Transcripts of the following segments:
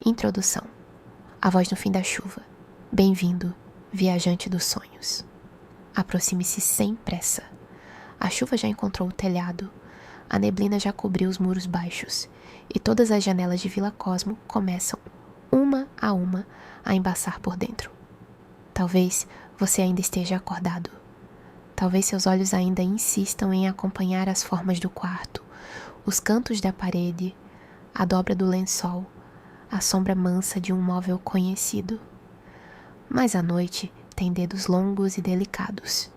Introdução. A voz no fim da chuva. Bem-vindo, viajante dos sonhos. Aproxime-se sem pressa. A chuva já encontrou o telhado, a neblina já cobriu os muros baixos, e todas as janelas de Vila Cosmo começam, uma, a embaçar por dentro. Talvez você ainda esteja acordado. Talvez seus olhos ainda insistam em acompanhar as formas do quarto, os cantos da parede, a dobra do lençol, a sombra mansa de um móvel conhecido. Mas a noite tem dedos longos e delicados.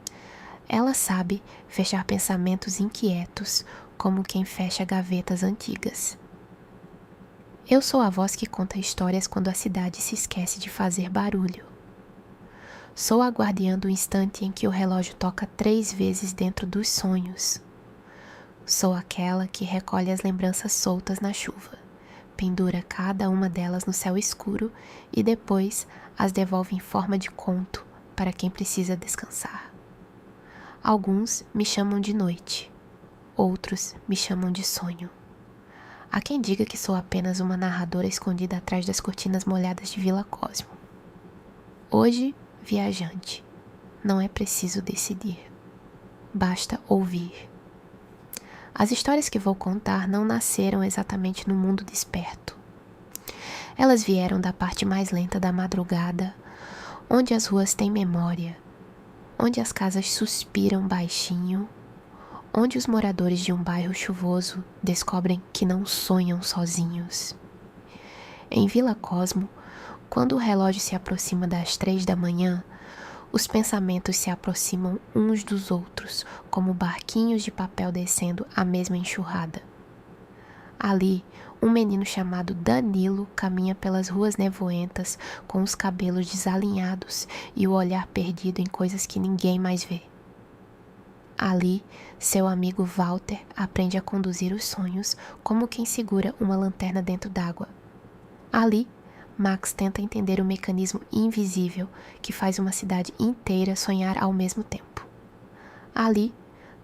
Ela sabe fechar pensamentos inquietos, como quem fecha gavetas antigas. Eu sou a voz que conta histórias quando a cidade se esquece de fazer barulho. Sou a guardiã do instante em que o relógio toca 3 vezes dentro dos sonhos. Sou aquela que recolhe as lembranças soltas na chuva, pendura cada uma delas no céu escuro e depois as devolve em forma de conto para quem precisa descansar. Alguns me chamam de noite, outros me chamam de sonho. Há quem diga que sou apenas uma narradora escondida atrás das cortinas molhadas de Vila Cosmo. Hoje, viajante, não é preciso decidir, basta ouvir. As histórias que vou contar não nasceram exatamente no mundo desperto. Elas vieram da parte mais lenta da madrugada, onde as ruas têm memória, onde as casas suspiram baixinho, onde os moradores de um bairro chuvoso descobrem que não sonham sozinhos. Em Vila Cosmo, quando o relógio se aproxima das 3 da manhã, os pensamentos se aproximam uns dos outros, como barquinhos de papel descendo a mesma enxurrada. Ali, um menino chamado Danilo caminha pelas ruas nevoentas com os cabelos desalinhados e o olhar perdido em coisas que ninguém mais vê. Ali, seu amigo Walter aprende a conduzir os sonhos como quem segura uma lanterna dentro d'água. Ali, Max tenta entender o mecanismo invisível que faz uma cidade inteira sonhar ao mesmo tempo. Ali,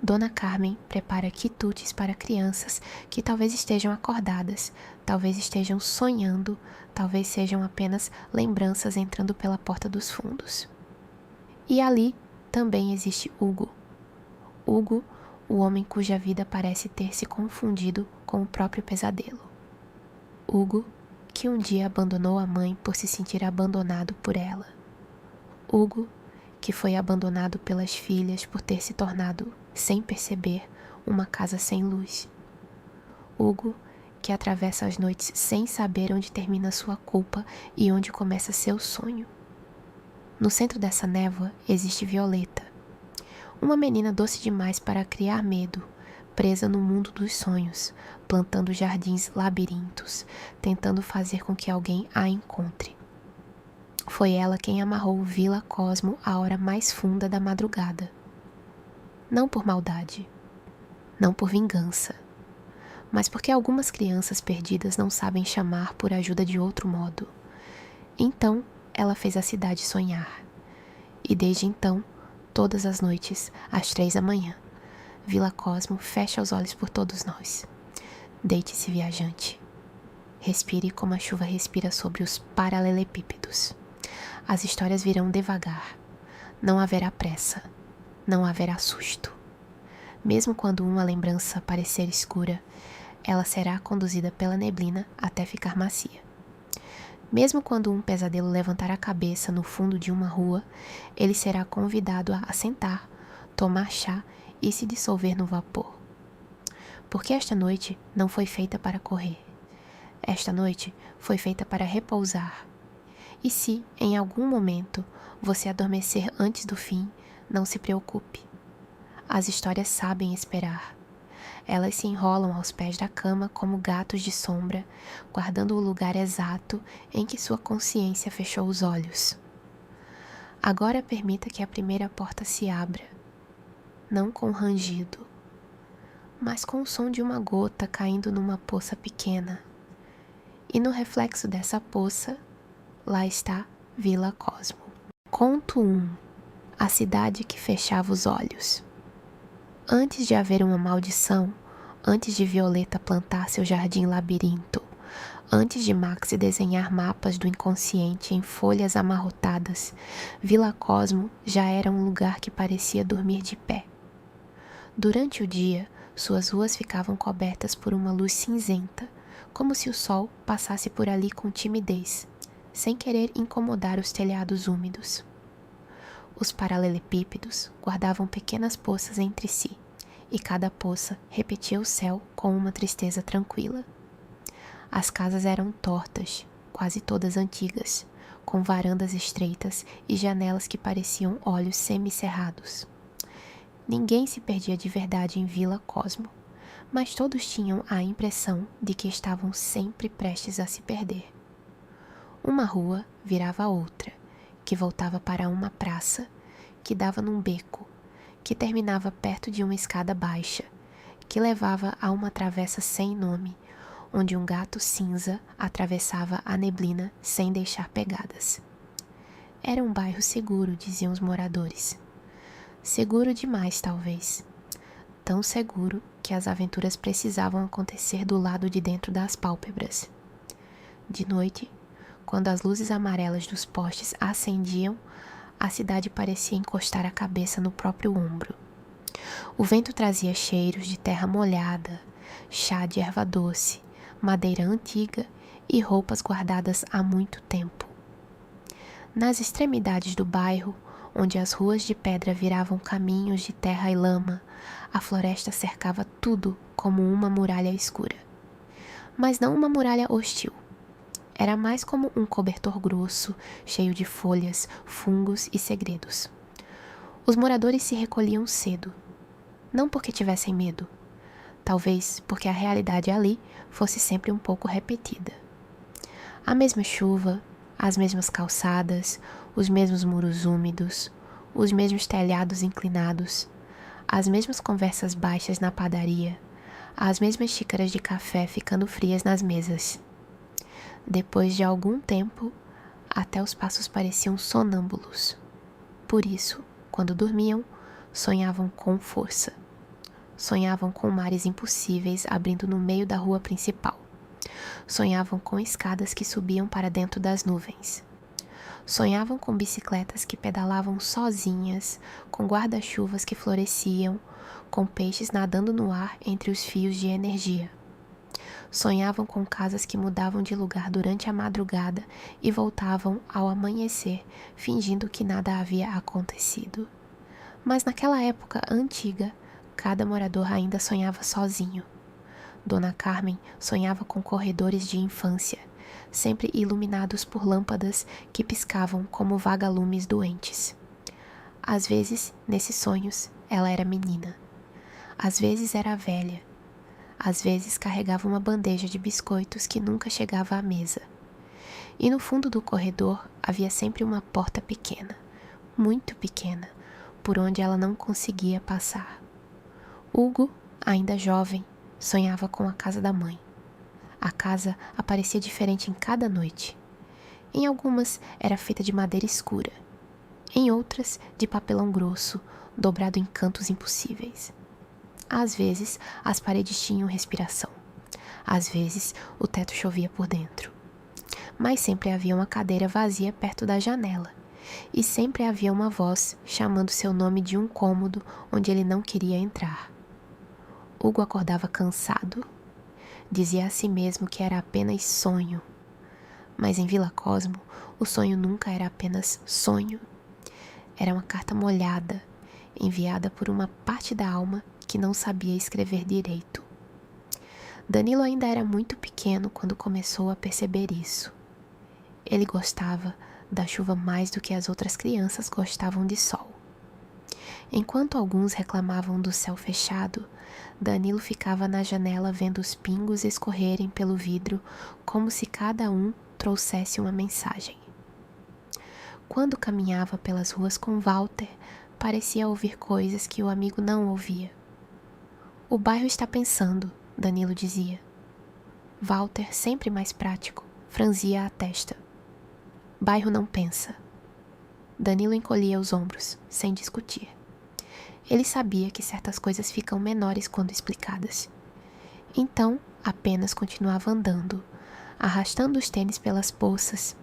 Dona Carmen prepara quitutes para crianças que talvez estejam acordadas, talvez estejam sonhando, talvez sejam apenas lembranças entrando pela porta dos fundos. E ali também existe Hugo. Hugo, o homem cuja vida parece ter se confundido com o próprio pesadelo. Hugo, que um dia abandonou a mãe por se sentir abandonado por ela. Hugo, que foi abandonado pelas filhas por ter se tornado, sem perceber, uma casa sem luz. Hugo, que atravessa as noites sem saber onde termina sua culpa e onde começa seu sonho. No centro dessa névoa existe Violeta, uma menina doce demais para criar medo, presa no mundo dos sonhos, plantando jardins labirintos, tentando fazer com que alguém a encontre. Foi ela quem amarrou Vila Cosmo à hora mais funda da madrugada. Não por maldade, não por vingança, mas porque algumas crianças perdidas não sabem chamar por ajuda de outro modo. Então, ela fez a cidade sonhar. E desde então, todas as noites, às 3 da manhã, Vila Cosmo fecha os olhos por todos nós. Deite-se, viajante. Respire como a chuva respira sobre os paralelepípedos. As histórias virão devagar. Não haverá pressa. Não haverá susto. Mesmo quando uma lembrança parecer escura, ela será conduzida pela neblina até ficar macia. Mesmo quando um pesadelo levantar a cabeça no fundo de uma rua, ele será convidado a sentar, tomar chá e se dissolver no vapor. Porque esta noite não foi feita para correr. Esta noite foi feita para repousar. E se, em algum momento, você adormecer antes do fim, não se preocupe. As histórias sabem esperar. Elas se enrolam aos pés da cama como gatos de sombra, guardando o lugar exato em que sua consciência fechou os olhos. Agora permita que a primeira porta se abra, não com rangido, mas com o som de uma gota caindo numa poça pequena. E no reflexo dessa poça, lá está Vila Cosmo. Conto 1. A cidade que fechava os olhos. Antes de haver uma maldição, antes de Violeta plantar seu jardim labirinto, Antes de Max desenhar mapas do inconsciente em folhas amarrotadas, Vila Cosmo já era um lugar que parecia dormir de pé. Durante o dia, suas ruas ficavam cobertas por uma luz cinzenta, como se o sol passasse por ali com timidez, sem querer incomodar os telhados úmidos. Os paralelepípedos guardavam pequenas poças entre si, e cada poça repetia o céu com uma tristeza tranquila. As casas eram tortas, quase todas antigas, com varandas estreitas e janelas que pareciam olhos semicerrados. Ninguém se perdia de verdade em Vila Cosmo, mas todos tinham a impressão de que estavam sempre prestes a se perder. Uma rua virava a outra, que voltava para uma praça, que dava num beco, que terminava perto de uma escada baixa, que levava a uma travessa sem nome, onde um gato cinza atravessava a neblina sem deixar pegadas. Era um bairro seguro, diziam os moradores. Seguro demais, talvez. Tão seguro que as aventuras precisavam acontecer do lado de dentro das pálpebras. De noite, quando as luzes amarelas dos postes acendiam, a cidade parecia encostar a cabeça no próprio ombro. O vento trazia cheiros de terra molhada, chá de erva doce, madeira antiga e roupas guardadas há muito tempo. Nas extremidades do bairro, onde as ruas de pedra viravam caminhos de terra e lama, a floresta cercava tudo como uma muralha escura. Mas não uma muralha hostil. Era mais como um cobertor grosso, cheio de folhas, fungos e segredos. Os moradores se recolhiam cedo, não porque tivessem medo, talvez porque a realidade ali fosse sempre um pouco repetida. A mesma chuva, as mesmas calçadas, os mesmos muros úmidos, os mesmos telhados inclinados, as mesmas conversas baixas na padaria, as mesmas xícaras de café ficando frias nas mesas. Depois de algum tempo, até os passos pareciam sonâmbulos. Por isso, quando dormiam, sonhavam com força. Sonhavam com mares impossíveis abrindo no meio da rua principal. Sonhavam com escadas que subiam para dentro das nuvens. Sonhavam com bicicletas que pedalavam sozinhas, com guarda-chuvas que floresciam, com peixes nadando no ar entre os fios de energia. Sonhavam com casas que mudavam de lugar durante a madrugada e voltavam ao amanhecer, fingindo que nada havia acontecido. Mas naquela época antiga, cada morador ainda sonhava sozinho. Dona Carmen sonhava com corredores de infância, sempre iluminados por lâmpadas que piscavam como vagalumes doentes. Às vezes, nesses sonhos, ela era menina. Às vezes era velha. Às vezes carregava uma bandeja de biscoitos que nunca chegava à mesa. E no fundo do corredor havia sempre uma porta pequena, muito pequena, por onde ela não conseguia passar. Hugo, ainda jovem, sonhava com a casa da mãe. A casa aparecia diferente em cada noite. Em algumas era feita de madeira escura, em outras de papelão grosso, dobrado em cantos impossíveis. Às vezes, as paredes tinham respiração. Às vezes, o teto chovia por dentro. Mas sempre havia uma cadeira vazia perto da janela. E sempre havia uma voz chamando seu nome de um cômodo onde ele não queria entrar. Hugo acordava cansado. Dizia a si mesmo que era apenas sonho. Mas em Vila Cosmo, o sonho nunca era apenas sonho. Era uma carta molhada, enviada por uma parte da alma que não sabia escrever direito. Danilo ainda era muito pequeno quando começou a perceber isso. Ele gostava da chuva mais do que as outras crianças gostavam de sol. Enquanto alguns reclamavam do céu fechado, Danilo ficava na janela vendo os pingos escorrerem pelo vidro como se cada um trouxesse uma mensagem. Quando caminhava pelas ruas com Walter, parecia ouvir coisas que o amigo não ouvia. O bairro está pensando, Danilo dizia. Walter, sempre mais prático, franzia a testa. Bairro não pensa. Danilo encolhia os ombros, sem discutir. Ele sabia que certas coisas ficam menores quando explicadas. Então, apenas continuava andando, arrastando os tênis pelas poças,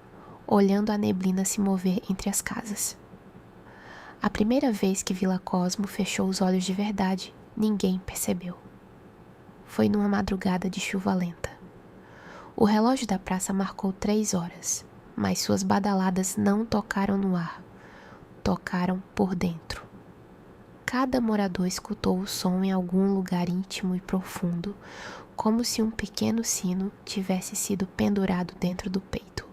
olhando a neblina se mover entre as casas. A primeira vez que Vila Cosmo fechou os olhos de verdade, ninguém percebeu. Foi numa madrugada de chuva lenta. O relógio da praça marcou 3 horas, mas suas badaladas não tocaram no ar, tocaram por dentro. Cada morador escutou o som em algum lugar íntimo e profundo, como se um pequeno sino tivesse sido pendurado dentro do peito.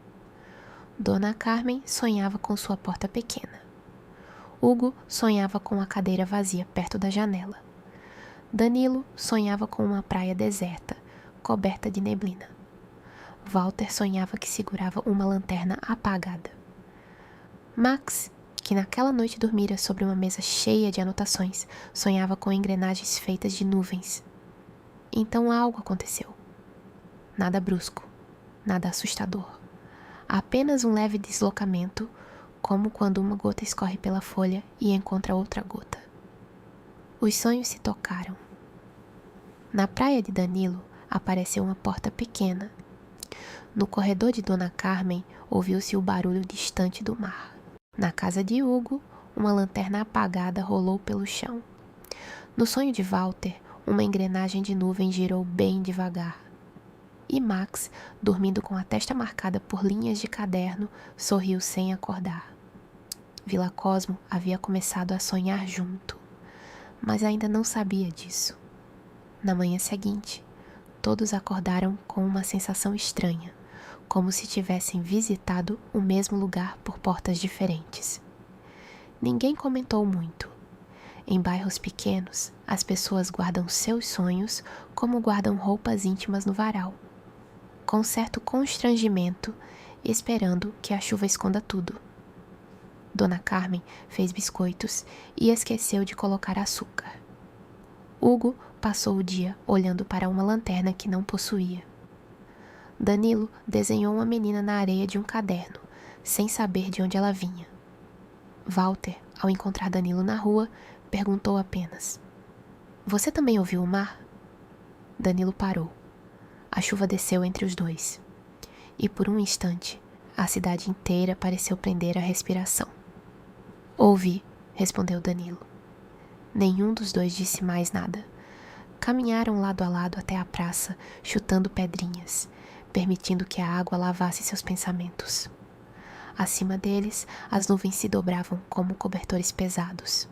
Dona Carmen sonhava com sua porta pequena. Hugo sonhava com a cadeira vazia perto da janela. Danilo sonhava com uma praia deserta, coberta de neblina. Walter sonhava que segurava uma lanterna apagada. Max, que naquela noite dormira sobre uma mesa cheia de anotações, sonhava com engrenagens feitas de nuvens. Então algo aconteceu. Nada brusco, nada assustador. Apenas um leve deslocamento, como quando uma gota escorre pela folha e encontra outra gota. Os sonhos se tocaram. Na praia de Danilo apareceu uma porta pequena. No corredor de Dona Carmen ouviu-se o barulho distante do mar. Na casa de Hugo, uma lanterna apagada rolou pelo chão. No sonho de Walter, uma engrenagem de nuvem girou bem devagar. E Max, dormindo com a testa marcada por linhas de caderno, sorriu sem acordar. Vila Cosmo havia começado a sonhar junto, mas ainda não sabia disso. Na manhã seguinte, todos acordaram com uma sensação estranha, como se tivessem visitado o mesmo lugar por portas diferentes. Ninguém comentou muito. Em bairros pequenos, as pessoas guardam seus sonhos como guardam roupas íntimas no varal, com certo constrangimento, esperando que a chuva esconda tudo. Dona Carmen fez biscoitos e esqueceu de colocar açúcar. Hugo passou o dia olhando para uma lanterna que não possuía. Danilo desenhou uma menina na areia de um caderno, sem saber de onde ela vinha. Walter, ao encontrar Danilo na rua, perguntou apenas: "Você também ouviu o mar?" Danilo parou. A chuva desceu entre os dois. E por um instante, a cidade inteira pareceu prender a respiração. "Ouvi", respondeu Danilo. Nenhum dos dois disse mais nada. Caminharam lado a lado até a praça, chutando pedrinhas, permitindo que a água lavasse seus pensamentos. Acima deles, as nuvens se dobravam como cobertores pesados.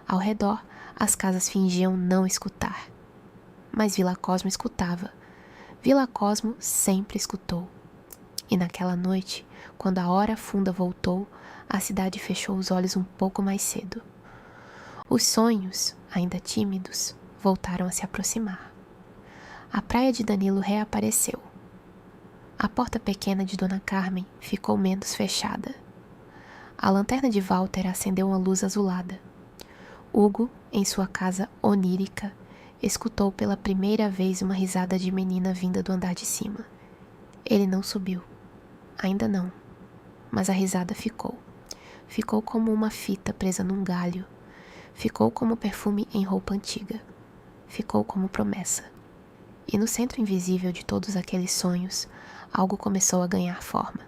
Ao redor, as casas fingiam não escutar. Mas Vila Cosmo escutava. Vila Cosmo sempre escutou. E naquela noite, quando a hora funda voltou, a cidade fechou os olhos um pouco mais cedo. Os sonhos, ainda tímidos, voltaram a se aproximar. A praia de Danilo reapareceu. A porta pequena de Dona Carmen ficou menos fechada. A lanterna de Walter acendeu uma luz azulada. Hugo, em sua casa onírica, escutou pela primeira vez uma risada de menina vinda do andar de cima. Ele não subiu. Ainda não. Mas a risada ficou. Ficou como uma fita presa num galho. Ficou como perfume em roupa antiga. Ficou como promessa. E no centro invisível de todos aqueles sonhos, algo começou a ganhar forma.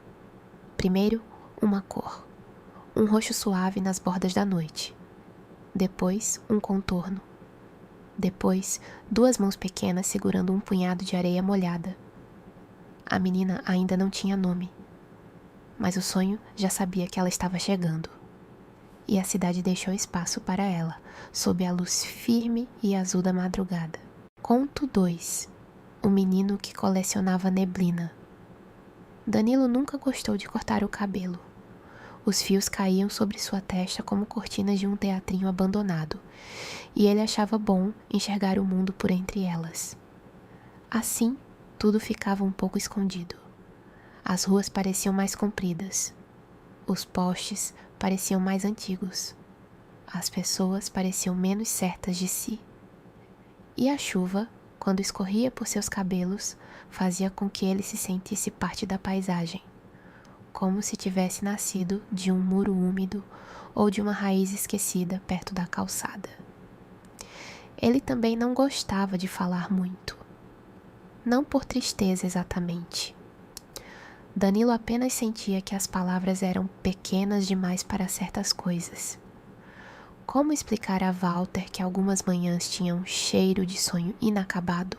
Primeiro, uma cor. Um roxo suave nas bordas da noite. Depois, um contorno. Depois, 2 mãos pequenas segurando um punhado de areia molhada. A menina ainda não tinha nome, mas o sonho já sabia que ela estava chegando. E a cidade deixou espaço para ela, sob a luz firme e azul da madrugada. Conto 2. O menino que colecionava neblina. Danilo nunca gostou de cortar o cabelo. Os fios caíam sobre sua testa como cortinas de um teatrinho abandonado, e ele achava bom enxergar o mundo por entre elas. Assim, tudo ficava um pouco escondido. As ruas pareciam mais compridas. Os postes pareciam mais antigos. As pessoas pareciam menos certas de si. E a chuva, quando escorria por seus cabelos, fazia com que ele se sentisse parte da paisagem, como se tivesse nascido de um muro úmido ou de uma raiz esquecida perto da calçada. Ele também não gostava de falar muito. Não por tristeza exatamente, Danilo apenas sentia que as palavras eram pequenas demais para certas coisas. Como explicar a Walter que algumas manhãs tinham cheiro de sonho inacabado?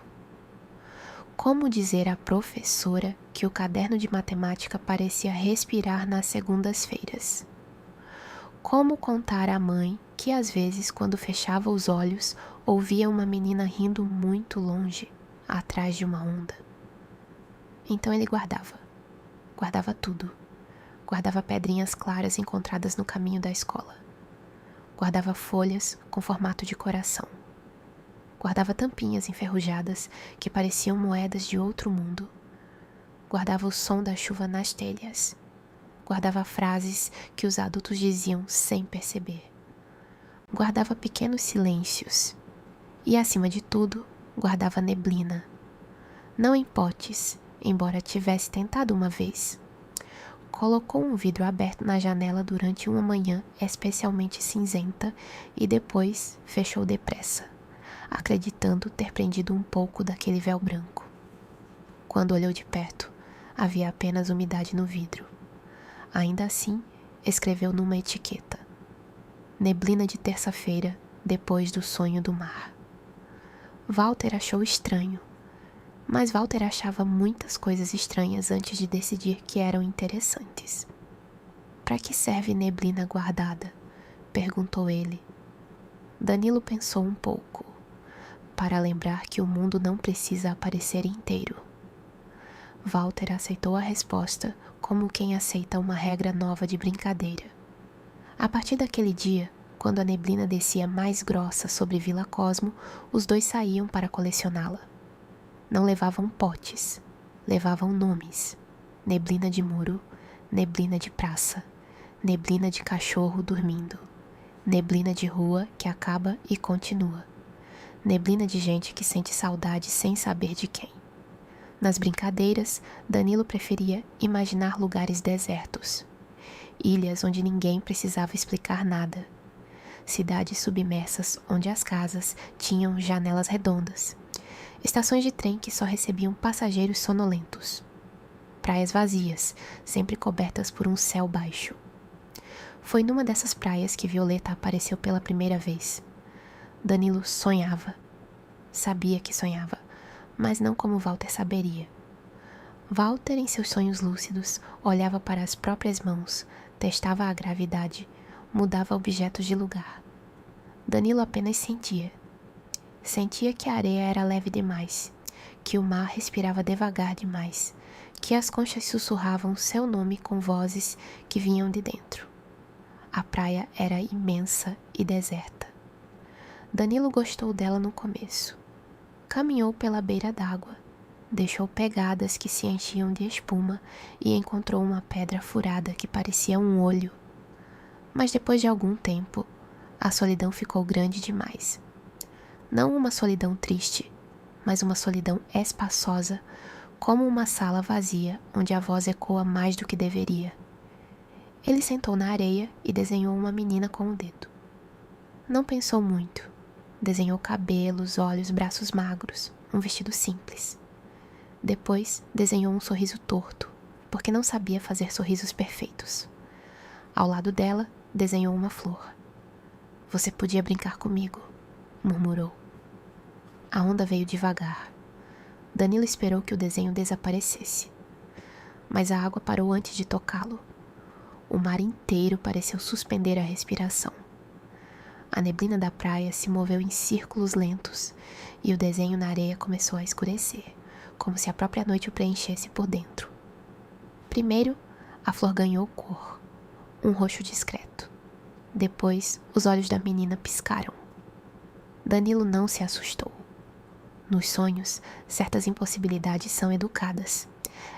Como dizer à professora que o caderno de matemática parecia respirar nas segundas-feiras? Como contar à mãe que às vezes, quando fechava os olhos, ouvia uma menina rindo muito longe, atrás de uma onda? Então ele guardava tudo. Guardava pedrinhas claras encontradas no caminho da escola. Guardava folhas com formato de coração. Guardava tampinhas enferrujadas que pareciam moedas de outro mundo. Guardava o som da chuva nas telhas. Guardava frases que os adultos diziam sem perceber. Guardava pequenos silêncios. E, acima de tudo, guardava neblina. Não em potes, embora tivesse tentado uma vez. Colocou um vidro aberto na janela durante uma manhã especialmente cinzenta e depois fechou depressa, acreditando ter prendido um pouco daquele véu branco. Quando olhou de perto, havia apenas umidade no vidro. Ainda assim, escreveu numa etiqueta: neblina de terça-feira, depois do sonho do mar. Walter achou estranho, mas Walter achava muitas coisas estranhas antes de decidir que eram interessantes. Para que serve neblina guardada? Perguntou ele. Danilo pensou um pouco. Para lembrar que o mundo não precisa aparecer inteiro. Walter aceitou a resposta como quem aceita uma regra nova de brincadeira. A partir daquele dia, quando a neblina descia mais grossa sobre Vila Cosmo, os dois saíam para colecioná-la. Não levavam potes, levavam nomes. Neblina de muro, neblina de praça, neblina de cachorro dormindo, neblina de rua que acaba e continua, neblina de gente que sente saudade sem saber de quem. Nas brincadeiras, Danilo preferia imaginar lugares desertos, ilhas onde ninguém precisava explicar nada, cidades submersas onde as casas tinham janelas redondas, estações de trem que só recebiam passageiros sonolentos, praias vazias, sempre cobertas por um céu baixo. Foi numa dessas praias que Violeta apareceu pela primeira vez. Danilo sonhava. Sabia que sonhava, mas não como Walter saberia. Walter, em seus sonhos lúcidos, olhava para as próprias mãos, testava a gravidade, mudava objetos de lugar. Danilo apenas sentia. Sentia que a areia era leve demais, que o mar respirava devagar demais, que as conchas sussurravam seu nome com vozes que vinham de dentro. A praia era imensa e deserta. Danilo gostou dela no começo. Caminhou pela beira d'água, deixou pegadas que se enchiam de espuma e encontrou uma pedra furada que parecia um olho. Mas depois de algum tempo, a solidão ficou grande demais. Não uma solidão triste, mas uma solidão espaçosa, como uma sala vazia onde a voz ecoa mais do que deveria. Ele sentou na areia e desenhou uma menina com o dedo. Não pensou muito. Desenhou cabelos, olhos, braços magros, um vestido simples. Depois, desenhou um sorriso torto, porque não sabia fazer sorrisos perfeitos. Ao lado dela, desenhou uma flor. Você podia brincar comigo, murmurou. A onda veio devagar. Danilo esperou que o desenho desaparecesse. Mas a água parou antes de tocá-lo. O mar inteiro pareceu suspender a respiração. A neblina da praia se moveu em círculos lentos e o desenho na areia começou a escurecer, como se a própria noite o preenchesse por dentro. Primeiro, a flor ganhou cor, um roxo discreto. Depois, os olhos da menina piscaram. Danilo não se assustou. Nos sonhos, certas impossibilidades são educadas.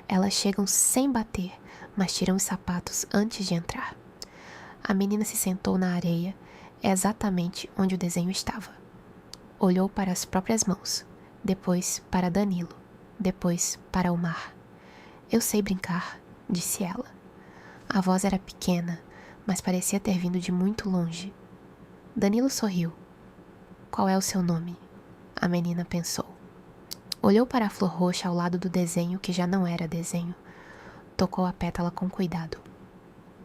Elas chegam sem bater, mas tiram os sapatos antes de entrar. A menina se sentou na areia, exatamente onde o desenho estava. Olhou para as próprias mãos, depois para Danilo, depois para o mar. Eu sei brincar, disse ela. A voz era pequena, mas parecia ter vindo de muito longe. Danilo sorriu. Qual é o seu nome? A menina pensou. Olhou para a flor roxa ao lado do desenho que já não era desenho. Tocou a pétala com cuidado.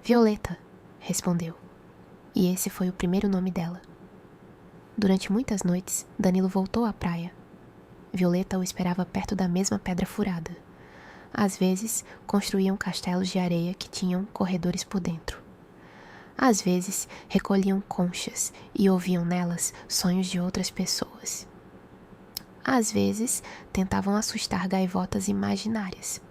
Violeta, respondeu. E esse foi o primeiro nome dela. Durante muitas noites, Danilo voltou à praia. Violeta o esperava perto da mesma pedra furada. Às vezes, construíam castelos de areia que tinham corredores por dentro. Às vezes, recolhiam conchas e ouviam nelas sonhos de outras pessoas. Às vezes, tentavam assustar gaivotas imaginárias.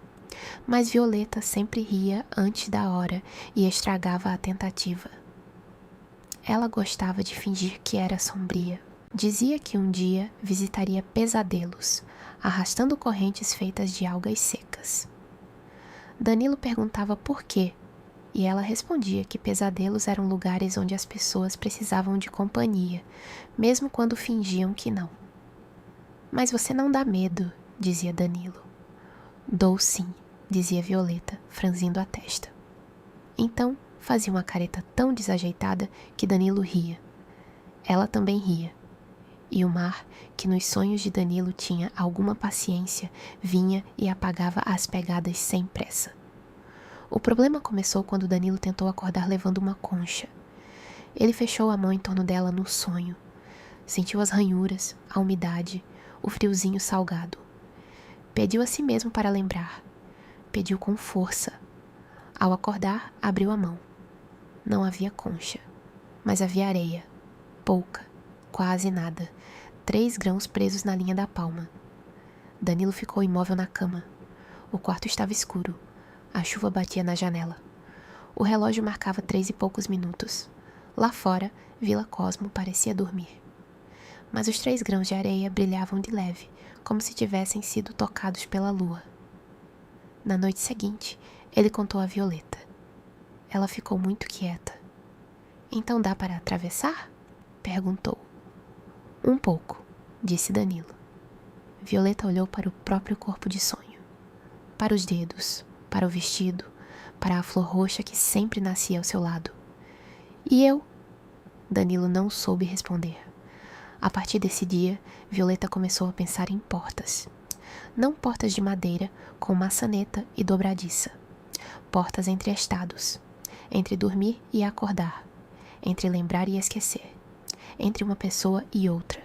Mas Violeta sempre ria antes da hora e estragava a tentativa. Ela gostava de fingir que era sombria. Dizia que um dia visitaria pesadelos, arrastando correntes feitas de algas secas. Danilo perguntava por quê, e ela respondia que pesadelos eram lugares onde as pessoas precisavam de companhia, mesmo quando fingiam que não. Mas você não dá medo, dizia Danilo. Dou sim, dizia Violeta, franzindo a testa. Então, fazia uma careta tão desajeitada que Danilo ria. Ela também ria. E o mar, que nos sonhos de Danilo tinha alguma paciência, vinha e apagava as pegadas sem pressa. O problema começou quando Danilo tentou acordar levando uma concha. Ele fechou a mão em torno dela no sonho. Sentiu as ranhuras, a umidade, o friozinho salgado. Pediu a si mesmo para lembrar. Pediu com força. Ao acordar, abriu a mão. Não havia concha, mas havia areia. Pouca, quase nada. 3 grãos presos na linha da palma. Danilo ficou imóvel na cama. O quarto estava escuro. A chuva batia na janela. O relógio marcava 3 e poucos minutos. Lá fora, Vila Cosmo parecia dormir. Mas os 3 grãos de areia brilhavam de leve, como se tivessem sido tocados pela lua. Na noite seguinte, ele contou a Violeta. Ela ficou muito quieta. Então dá para atravessar? Perguntou. Um pouco, disse Danilo. Violeta olhou para o próprio corpo de sonho. Para os dedos, para o vestido, para a flor roxa que sempre nascia ao seu lado. E eu? Danilo não soube responder. A partir desse dia, Violeta começou a pensar em portas. Não portas de madeira, com maçaneta e dobradiça. Portas entre estados. Entre dormir e acordar. Entre lembrar e esquecer. Entre uma pessoa e outra.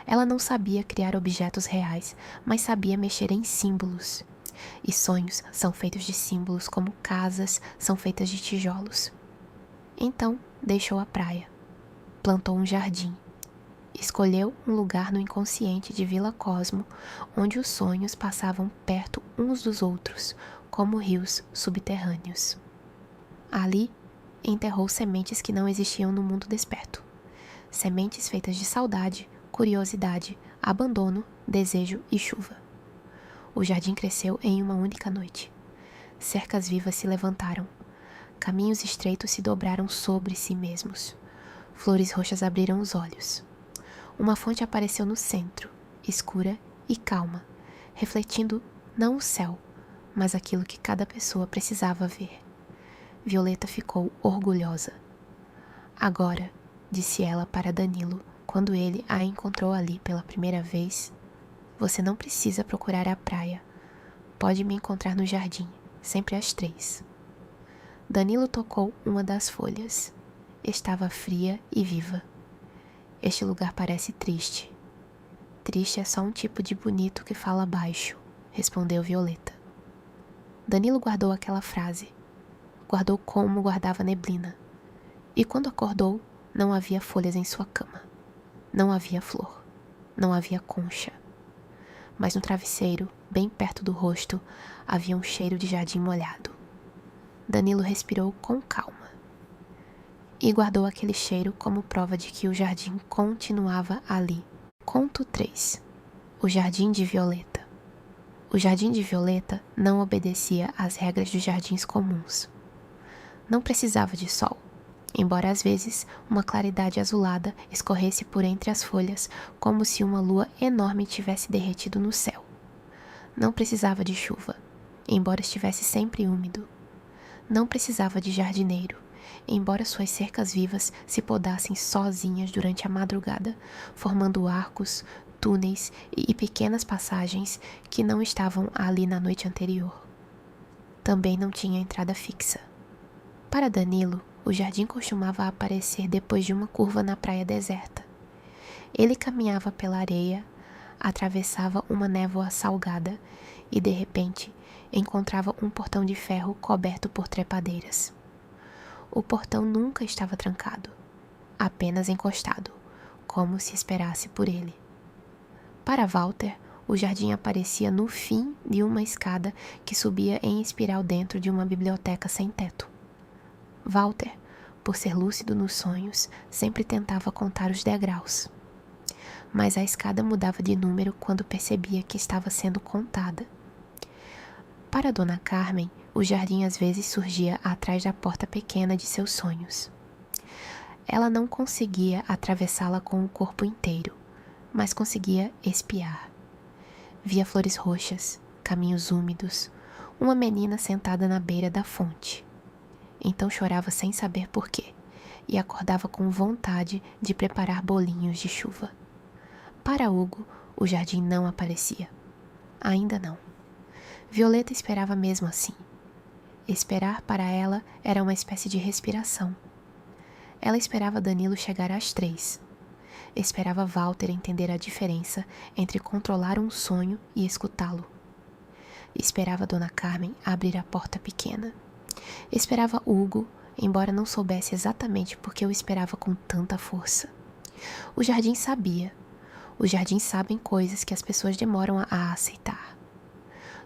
Ela não sabia criar objetos reais, mas sabia mexer em símbolos. E sonhos são feitos de símbolos como casas são feitas de tijolos. Então, deixou a praia. Plantou um jardim. Escolheu um lugar no inconsciente de Vila Cosmo, onde os sonhos passavam perto uns dos outros, como rios subterrâneos. Ali, enterrou sementes que não existiam no mundo desperto. Sementes feitas de saudade, curiosidade, abandono, desejo e chuva. O jardim cresceu em uma única noite. Cercas vivas se levantaram. Caminhos estreitos se dobraram sobre si mesmos. Flores roxas abriram os olhos. Uma fonte apareceu no centro, escura e calma, refletindo não o céu, mas aquilo que cada pessoa precisava ver. Violeta ficou orgulhosa. Agora, disse ela para Danilo, quando ele a encontrou ali pela primeira vez, você não precisa procurar a praia. Pode me encontrar no jardim, sempre às 3. Danilo tocou uma das folhas. Estava fria e viva. Este lugar parece triste. Triste é só um tipo de bonito que fala baixo, respondeu Violeta. Danilo guardou aquela frase. Guardou como guardava neblina. E quando acordou, não havia folhas em sua cama. Não havia flor. Não havia concha. Mas no travesseiro, bem perto do rosto, havia um cheiro de jardim molhado. Danilo respirou com calma. E guardou aquele cheiro como prova de que o jardim continuava ali. Conto 3. O Jardim de Violeta. O Jardim de Violeta não obedecia às regras dos jardins comuns. Não precisava de sol, embora às vezes uma claridade azulada escorresse por entre as folhas como se uma lua enorme tivesse derretido no céu. Não precisava de chuva, embora estivesse sempre úmido. Não precisava de jardineiro, embora suas cercas vivas se podassem sozinhas durante a madrugada, formando arcos, túneis e pequenas passagens que não estavam ali na noite anterior. também não tinha entrada fixa. Para Danilo, o jardim costumava aparecer depois de uma curva na praia deserta. Ele caminhava pela areia, atravessava uma névoa salgada e, de repente, encontrava um portão de ferro coberto por trepadeiras. O portão nunca estava trancado, apenas encostado, como se esperasse por ele. Para Walter, o jardim aparecia no fim de uma escada que subia em espiral dentro de uma biblioteca sem teto. Walter, por ser lúcido nos sonhos, sempre tentava contar os degraus. Mas a escada mudava de número quando percebia que estava sendo contada. Para Dona Carmen, o jardim às vezes surgia atrás da porta pequena de seus sonhos. Ela não conseguia atravessá-la com o corpo inteiro, mas conseguia espiar. Via flores roxas, caminhos úmidos, uma menina sentada na beira da fonte. Então chorava sem saber por quê e acordava com vontade de preparar bolinhos de chuva. Para Hugo, o jardim não aparecia. Ainda não. Violeta esperava mesmo assim. Esperar para ela era uma espécie de respiração. Ela esperava Danilo chegar às 3. Esperava Walter entender a diferença entre controlar um sonho e escutá-lo. Esperava Dona Carmen abrir a porta pequena. Esperava Hugo, embora não soubesse exatamente por que o esperava com tanta força. O jardim sabia. Os jardins sabem coisas que as pessoas demoram a aceitar.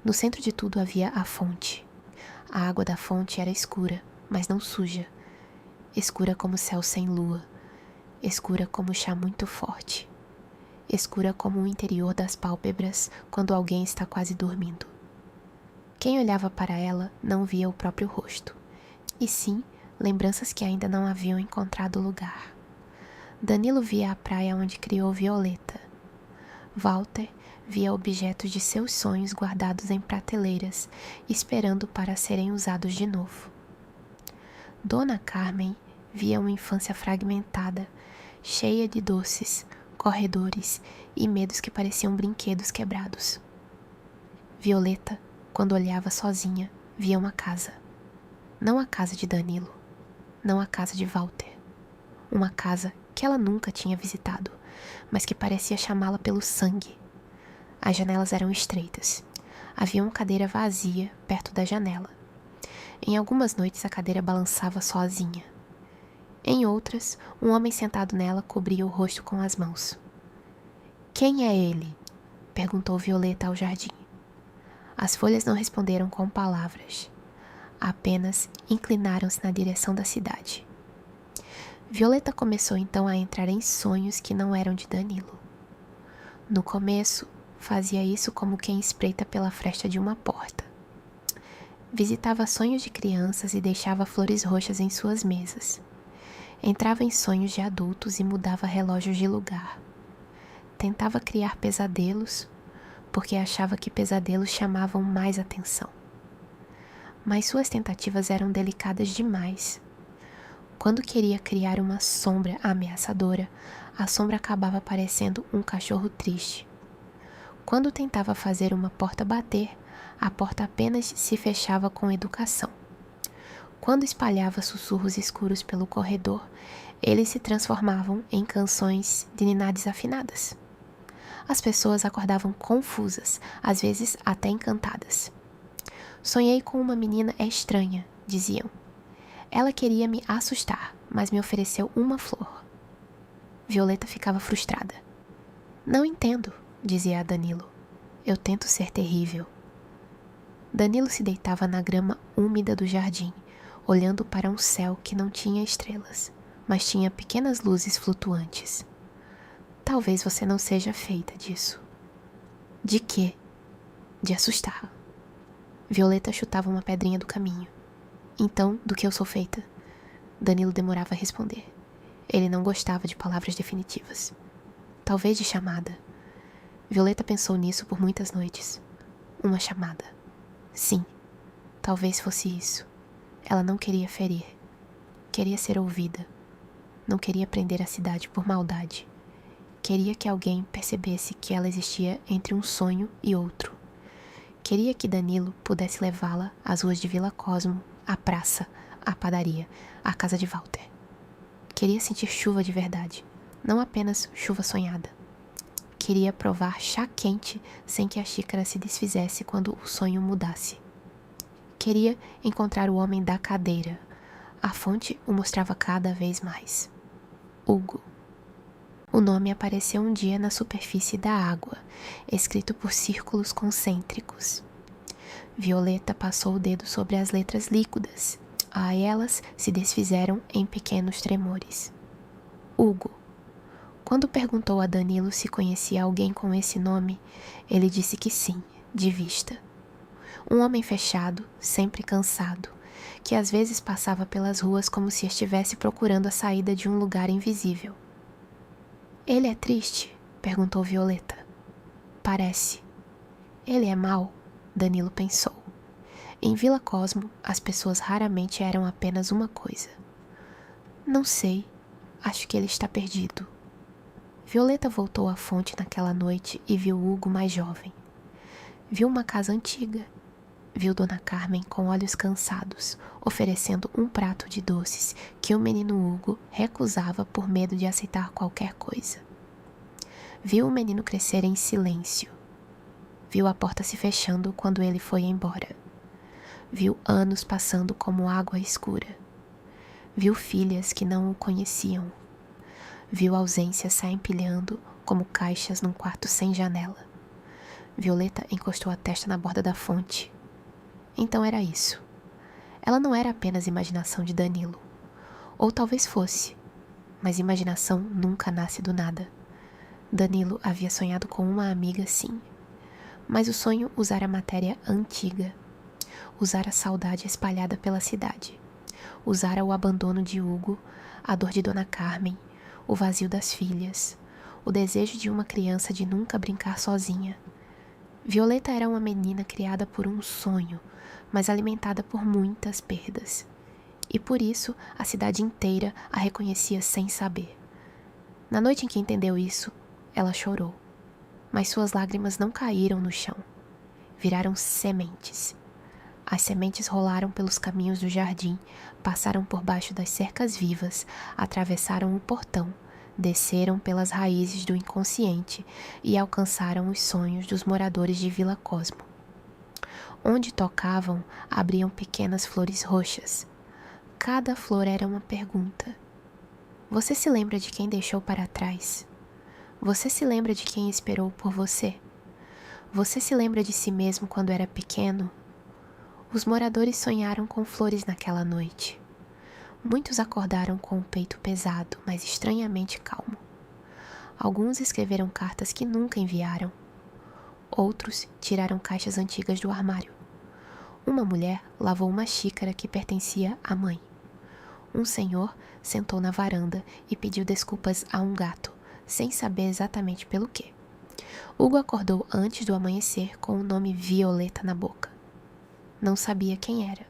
No centro de tudo havia a fonte. A água da fonte era escura, mas não suja. Escura como o céu sem lua. Escura como chá muito forte. Escura como o interior das pálpebras quando alguém está quase dormindo. Quem olhava para ela não via o próprio rosto, e sim lembranças que ainda não haviam encontrado lugar. Danilo via a praia onde criou Violeta. Walter via objetos de seus sonhos guardados em prateleiras, esperando para serem usados de novo. Dona Carmen via uma infância fragmentada, cheia de doces, corredores e medos que pareciam brinquedos quebrados. Violeta, quando olhava sozinha, via uma casa. Não a casa de Danilo, não a casa de Walter. Uma casa que ela nunca tinha visitado, mas que parecia chamá-la pelo sangue. As janelas eram estreitas. Havia uma cadeira vazia perto da janela. Em algumas noites a cadeira balançava sozinha. Em outras, um homem sentado nela cobria o rosto com as mãos. "Quem é ele?" perguntou Violeta ao jardim. As folhas não responderam com palavras. Apenas inclinaram-se na direção da cidade. Violeta começou então a entrar em sonhos que não eram de Danilo. No começo, fazia isso como quem espreita pela fresta de uma porta. Visitava sonhos de crianças e deixava flores roxas em suas mesas. Entrava em sonhos de adultos e mudava relógios de lugar. Tentava criar pesadelos, porque achava que pesadelos chamavam mais atenção. Mas suas tentativas eram delicadas demais. Quando queria criar uma sombra ameaçadora, a sombra acabava parecendo um cachorro triste. Quando tentava fazer uma porta bater, a porta apenas se fechava com educação. Quando espalhava sussurros escuros pelo corredor, eles se transformavam em canções de niná desafinadas. As pessoas acordavam confusas, às vezes até encantadas. "Sonhei com uma menina estranha", diziam. "Ela queria me assustar, mas me ofereceu uma flor." Violeta ficava frustrada. "Não entendo", dizia a Danilo. "Eu tento ser terrível." Danilo se deitava na grama úmida do jardim, olhando para um céu que não tinha estrelas, mas tinha pequenas luzes flutuantes. "Talvez você não seja feita disso." "De quê?" "De assustar." Violeta chutava uma pedrinha do caminho. "Então, do que eu sou feita?" Danilo demorava a responder. Ele não gostava de palavras definitivas. "Talvez de chamada." Violeta pensou nisso por muitas noites. Uma chamada. Sim, talvez fosse isso. Ela não queria ferir. Queria ser ouvida. Não queria prender a cidade por maldade. Queria que alguém percebesse que ela existia entre um sonho e outro. Queria que Danilo pudesse levá-la às ruas de Vila Cosmo, à praça, à padaria, à casa de Walter. Queria sentir chuva de verdade, não apenas chuva sonhada. Queria provar chá quente sem que a xícara se desfizesse quando o sonho mudasse. Queria encontrar o homem da cadeira. A fonte o mostrava cada vez mais. Hugo. O nome apareceu um dia na superfície da água, escrito por círculos concêntricos. Violeta passou o dedo sobre as letras líquidas. Elas se desfizeram em pequenos tremores. Hugo. Quando perguntou a Danilo se conhecia alguém com esse nome, ele disse que sim, de vista. Um homem fechado, sempre cansado, que às vezes passava pelas ruas como se estivesse procurando a saída de um lugar invisível. Ele é triste? Perguntou Violeta. Parece. Ele é mau? Danilo pensou. Em Vila Cosmo, as pessoas raramente eram apenas uma coisa. Não sei. Acho que ele está perdido. Violeta voltou à fonte naquela noite e viu Hugo mais jovem. Viu uma casa antiga. Viu Dona Carmen com olhos cansados, oferecendo um prato de doces que o menino Hugo recusava por medo de aceitar qualquer coisa. Viu o menino crescer em silêncio. Viu a porta se fechando quando ele foi embora. Viu anos passando como água escura. Viu filhas que não o conheciam. Viu ausências se empilhando como caixas num quarto sem janela. Violeta encostou a testa na borda da fonte. Então era isso. Ela não era apenas imaginação de Danilo. Ou talvez fosse, mas imaginação nunca nasce do nada. Danilo havia sonhado com uma amiga, sim. Mas o sonho usara matéria antiga. Usara a saudade espalhada pela cidade. Usara o abandono de Hugo, a dor de Dona Carmen, o vazio das filhas, o desejo de uma criança de nunca brincar sozinha. Violeta era uma menina criada por um sonho, mas alimentada por muitas perdas. E por isso a cidade inteira a reconhecia sem saber. Na noite em que entendeu isso, ela chorou. Mas suas lágrimas não caíram no chão. Viraram sementes. As sementes rolaram pelos caminhos do jardim, passaram por baixo das cercas vivas, atravessaram o portão, desceram pelas raízes do inconsciente e alcançaram os sonhos dos moradores de Vila Cosmo. Onde tocavam, abriam pequenas flores roxas. Cada flor era uma pergunta. Você se lembra de quem deixou para trás? Você se lembra de quem esperou por você? Você se lembra de si mesmo quando era pequeno? Os moradores sonharam com flores naquela noite. Muitos acordaram com o peito pesado, mas estranhamente calmo. Alguns escreveram cartas que nunca enviaram. Outros tiraram caixas antigas do armário. Uma mulher lavou uma xícara que pertencia à mãe. Um senhor sentou na varanda e pediu desculpas a um gato, sem saber exatamente pelo quê. Hugo acordou antes do amanhecer com o nome Violeta na boca. Não sabia quem era,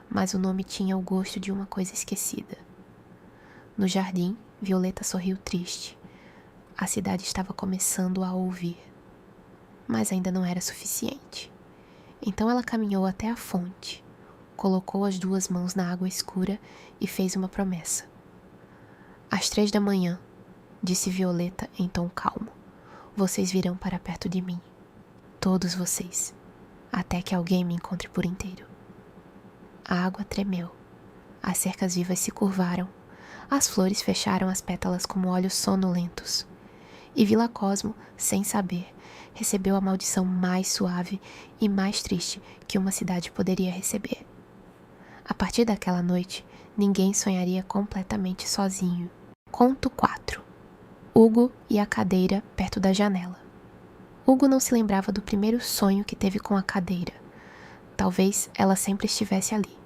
mas o nome tinha o gosto de uma coisa esquecida. No jardim, Violeta sorriu triste. A cidade estava começando a ouvir, mas ainda não era suficiente. Então ela caminhou até a fonte, colocou as duas mãos na água escura e fez uma promessa. Às 3 da manhã, disse Violeta em tom calmo, vocês virão para perto de mim, todos vocês, até que alguém me encontre por inteiro. A água tremeu, as cercas vivas se curvaram, as flores fecharam as pétalas como olhos sonolentos. E Vila Cosmo, sem saber, recebeu a maldição mais suave e mais triste que uma cidade poderia receber. A partir daquela noite, ninguém sonharia completamente sozinho. Conto 4. Hugo e a cadeira perto da janela. Hugo não se lembrava do primeiro sonho que teve com a cadeira. Talvez ela sempre estivesse ali.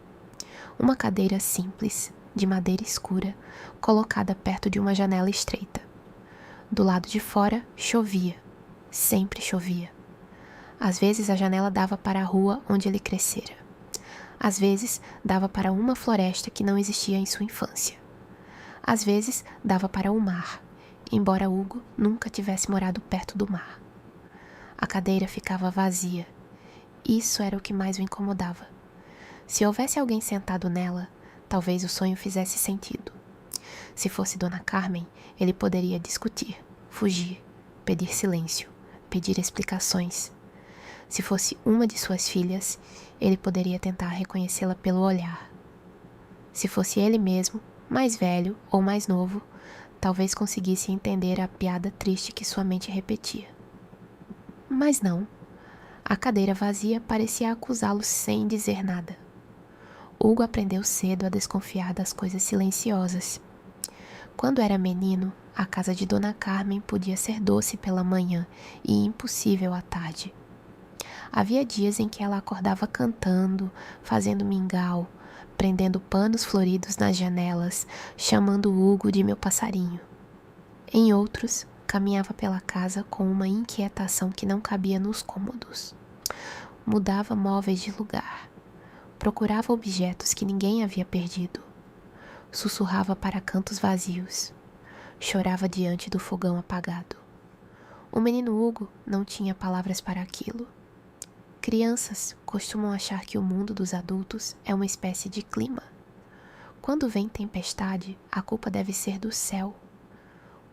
Uma cadeira simples, de madeira escura, colocada perto de uma janela estreita. Do lado de fora, chovia. Sempre chovia. Às vezes a janela dava para a rua onde ele crescera. Às vezes dava para uma floresta que não existia em sua infância. Às vezes dava para o mar, embora Hugo nunca tivesse morado perto do mar. A cadeira ficava vazia, Isso era o que mais o incomodava. Se houvesse alguém sentado nela, talvez o sonho fizesse sentido. Se fosse Dona Carmen, ele poderia discutir, fugir, pedir silêncio, pedir explicações. Se fosse uma de suas filhas, ele poderia tentar reconhecê-la pelo olhar. Se fosse ele mesmo, mais velho ou mais novo, talvez conseguisse entender a piada triste que sua mente repetia. Mas não. A cadeira vazia parecia acusá-lo sem dizer nada. Hugo aprendeu cedo a desconfiar das coisas silenciosas. Quando era menino, a casa de Dona Carmen podia ser doce pela manhã e impossível à tarde. Havia dias em que ela acordava cantando, fazendo mingau, prendendo panos floridos nas janelas, chamando Hugo de meu passarinho. Em outros, caminhava pela casa com uma inquietação que não cabia nos cômodos. Mudava móveis de lugar. Procurava objetos que ninguém havia perdido. Sussurrava para cantos vazios. Chorava diante do fogão apagado. O menino Hugo não tinha palavras para aquilo. Crianças costumam achar que o mundo dos adultos é uma espécie de clima. Quando vem tempestade, a culpa deve ser do céu.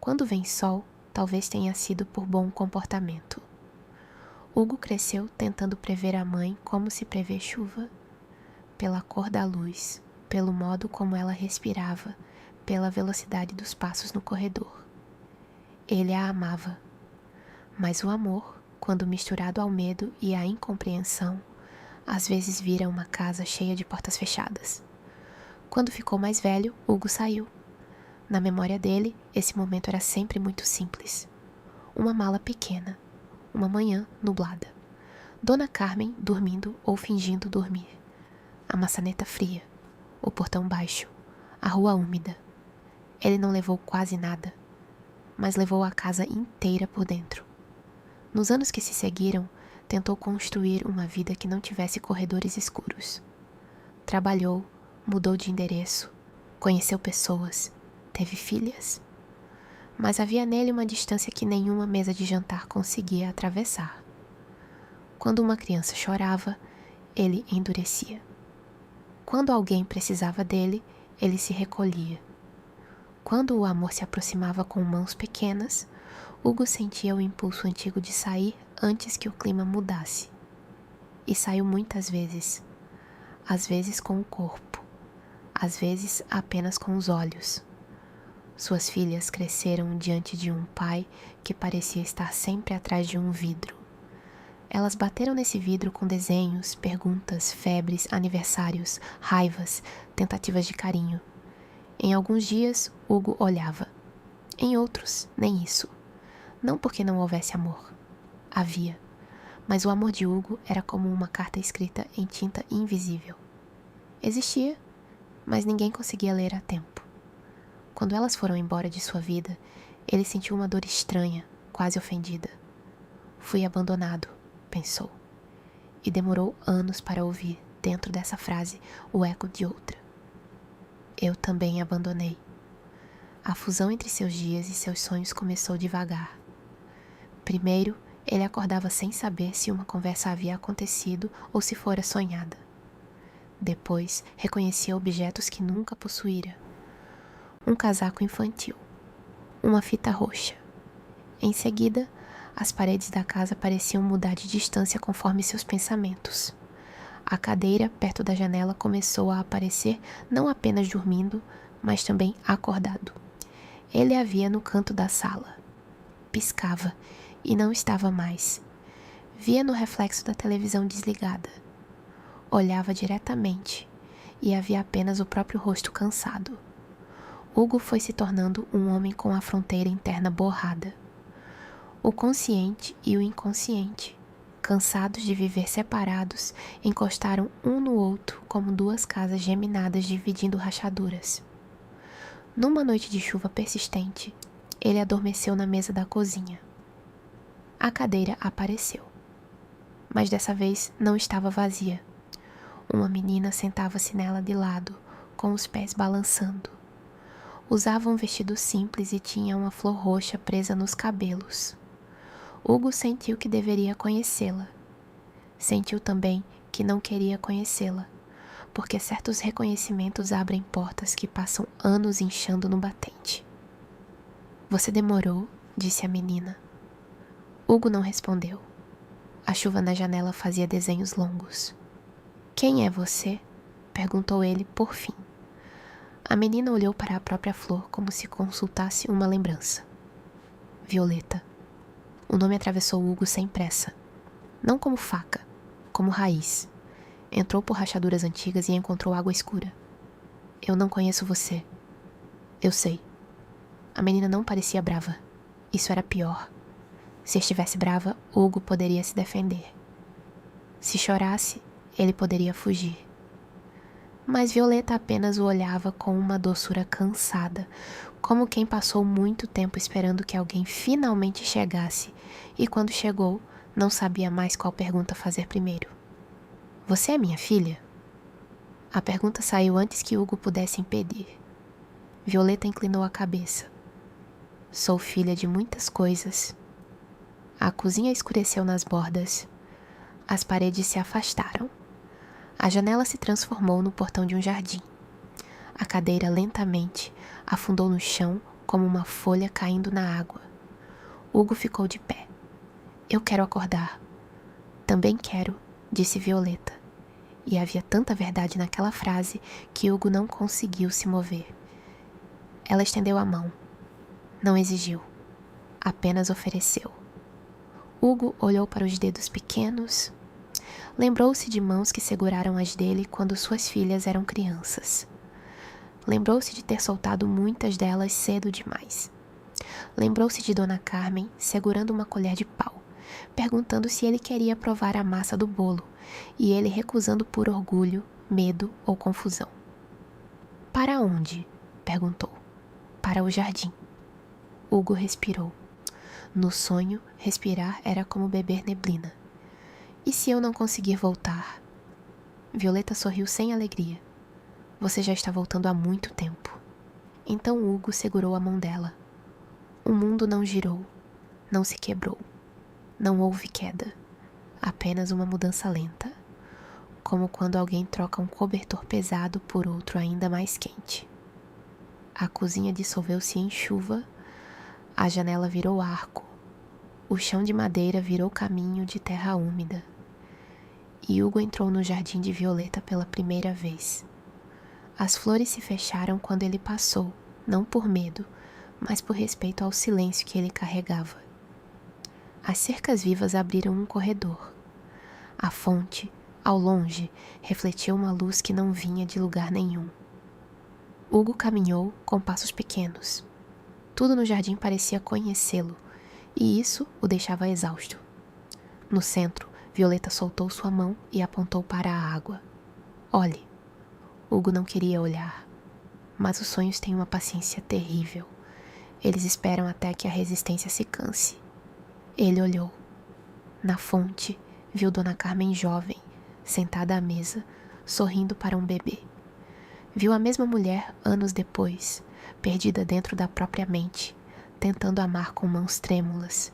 Quando vem sol, talvez tenha sido por bom comportamento. Hugo cresceu tentando prever a mãe como se prevê chuva. Pela cor da luz, pelo modo como ela respirava, pela velocidade dos passos no corredor. Ele a amava. Mas o amor, quando misturado ao medo e à incompreensão, às vezes vira uma casa cheia de portas fechadas. Quando ficou mais velho, Hugo saiu. Na memória dele, esse momento era sempre muito simples. Uma mala pequena, uma manhã nublada, Dona Carmen dormindo ou fingindo dormir, a maçaneta fria, o portão baixo, a rua úmida. Ele não levou quase nada, mas levou a casa inteira por dentro. Nos anos que se seguiram, tentou construir uma vida que não tivesse corredores escuros. Trabalhou, mudou de endereço, conheceu pessoas, teve filhas. Mas havia nele uma distância que nenhuma mesa de jantar conseguia atravessar. Quando uma criança chorava, ele endurecia. Quando alguém precisava dele, ele se recolhia. Quando o amor se aproximava com mãos pequenas, Hugo sentia o impulso antigo de sair antes que o clima mudasse. E saiu muitas vezes. Às vezes com o corpo, às vezes apenas com os olhos. Suas filhas cresceram diante de um pai que parecia estar sempre atrás de um vidro. Elas bateram nesse vidro com desenhos, perguntas, febres, aniversários, raivas, tentativas de carinho. Em alguns dias, Hugo olhava. Em outros, nem isso. Não porque não houvesse amor. Havia. Mas o amor de Hugo era como uma carta escrita em tinta invisível. Existia, mas ninguém conseguia ler a tempo. Quando elas foram embora de sua vida, ele sentiu uma dor estranha, quase ofendida. Fui abandonado, pensou. E demorou anos para ouvir, dentro dessa frase, o eco de outra. Eu também abandonei. A fusão entre seus dias e seus sonhos começou devagar. Primeiro, ele acordava sem saber se uma conversa havia acontecido ou se fora sonhada. Depois, reconhecia objetos que nunca possuíra. Um casaco infantil. Uma fita roxa. Em seguida, as paredes da casa pareciam mudar de distância conforme seus pensamentos. A cadeira perto da janela começou a aparecer não apenas dormindo, mas também acordado. Ele a via no canto da sala. Piscava e não estava mais. Via no reflexo da televisão desligada. Olhava diretamente e havia apenas o próprio rosto cansado. Hugo foi se tornando um homem com a fronteira interna borrada. O consciente e o inconsciente, cansados de viver separados, encostaram um no outro como duas casas geminadas dividindo rachaduras. Numa noite de chuva persistente, ele adormeceu na mesa da cozinha. A cadeira apareceu. Mas dessa vez não estava vazia. Uma menina sentava-se nela de lado, com os pés balançando. Usava um vestido simples e tinha uma flor roxa presa nos cabelos. Hugo sentiu que deveria conhecê-la. Sentiu também que não queria conhecê-la, porque certos reconhecimentos abrem portas que passam anos inchando no batente. Você demorou, disse a menina. Hugo não respondeu. A chuva na janela fazia desenhos longos. Quem é você? Perguntou ele por fim. A menina olhou para a própria flor como se consultasse uma lembrança. Violeta. O nome atravessou Hugo sem pressa. Não como faca, como raiz. Entrou por rachaduras antigas e encontrou água escura. Eu não conheço você. Eu sei. A menina não parecia brava. Isso era pior. Se estivesse brava, Hugo poderia se defender. Se chorasse, ele poderia fugir. Mas Violeta apenas o olhava com uma doçura cansada, como quem passou muito tempo esperando que alguém finalmente chegasse e quando chegou, não sabia mais qual pergunta fazer primeiro. Você é minha filha? A pergunta saiu antes que Hugo pudesse impedir. Violeta inclinou a cabeça. Sou filha de muitas coisas. A cozinha escureceu nas bordas. As paredes se afastaram. A janela se transformou no portão de um jardim. A cadeira lentamente afundou no chão como uma folha caindo na água. Hugo ficou de pé. Eu quero acordar. Também quero, disse Violeta. E havia tanta verdade naquela frase que Hugo não conseguiu se mover. Ela estendeu a mão. Não exigiu. Apenas ofereceu. Hugo olhou para os dedos pequenos. Lembrou-se de mãos que seguraram as dele quando suas filhas eram crianças. Lembrou-se de ter soltado muitas delas cedo demais. Lembrou-se de Dona Carmen segurando uma colher de pau, perguntando se ele queria provar a massa do bolo, e ele recusando por orgulho, medo ou confusão. Para onde? Perguntou. Para o jardim. Hugo respirou. No sonho, respirar era como beber neblina. E se eu não conseguir voltar? Violeta sorriu sem alegria. Você já está voltando há muito tempo. Então Hugo segurou a mão dela. O mundo não girou, não se quebrou. Não houve queda, apenas uma mudança lenta, como quando alguém troca um cobertor pesado por outro ainda mais quente. A cozinha dissolveu-se em chuva, a janela virou arco, o chão de madeira virou caminho de terra úmida. E Hugo entrou no jardim de Violeta pela primeira vez. As flores se fecharam quando ele passou, não por medo, mas por respeito ao silêncio que ele carregava. As cercas vivas abriram um corredor. A fonte, ao longe, refletia uma luz que não vinha de lugar nenhum. Hugo caminhou com passos pequenos. Tudo no jardim parecia conhecê-lo, e isso o deixava exausto. No centro, Violeta soltou sua mão e apontou para a água. Olhe. Hugo não queria olhar, mas os sonhos têm uma paciência terrível. Eles esperam até que a resistência se canse. Ele olhou. Na fonte, viu Dona Carmen jovem, sentada à mesa, sorrindo para um bebê. Viu a mesma mulher anos depois, perdida dentro da própria mente, tentando amar com mãos trêmulas.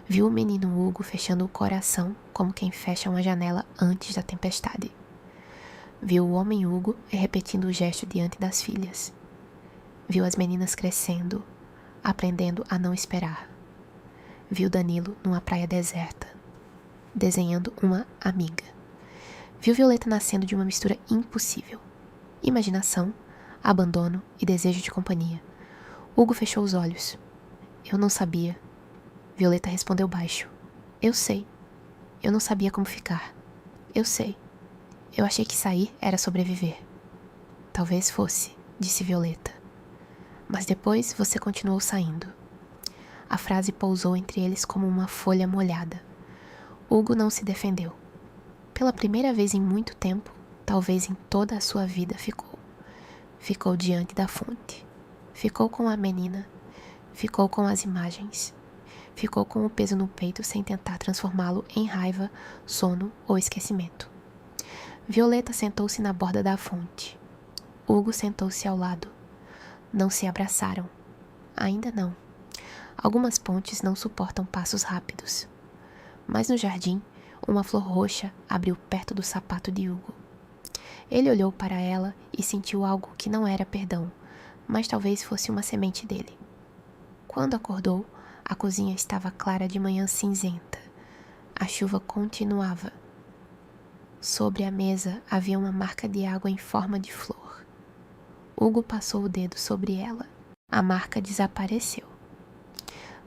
Viu o menino Hugo fechando o coração como quem fecha uma janela antes da tempestade. Viu o homem Hugo repetindo o gesto diante das filhas. Viu as meninas crescendo, aprendendo a não esperar. Viu Danilo numa praia deserta, desenhando uma amiga. Viu Violeta nascendo de uma mistura impossível. Imaginação, abandono e desejo de companhia. Hugo fechou os olhos. Eu não sabia. Violeta respondeu baixo. Eu sei. Eu não sabia como ficar. Eu sei. Eu achei que sair era sobreviver. Talvez fosse, disse Violeta. Mas depois você continuou saindo. A frase pousou entre eles como uma folha molhada. Hugo não se defendeu. Pela primeira vez em muito tempo, talvez em toda a sua vida, ficou. Ficou diante da fonte. Ficou com a menina. Ficou com as imagens. Ficou com o peso no peito sem tentar transformá-lo em raiva, sono ou esquecimento. Violeta sentou-se na borda da fonte. Hugo sentou-se ao lado. Não se abraçaram. Ainda não. Algumas pontes não suportam passos rápidos. Mas no jardim, uma flor roxa abriu perto do sapato de Hugo. Ele olhou para ela e sentiu algo que não era perdão, mas talvez fosse uma semente dele. Quando acordou, a cozinha estava clara de manhã cinzenta. A chuva continuava. Sobre a mesa havia uma marca de água em forma de flor. Hugo passou o dedo sobre ela. A marca desapareceu.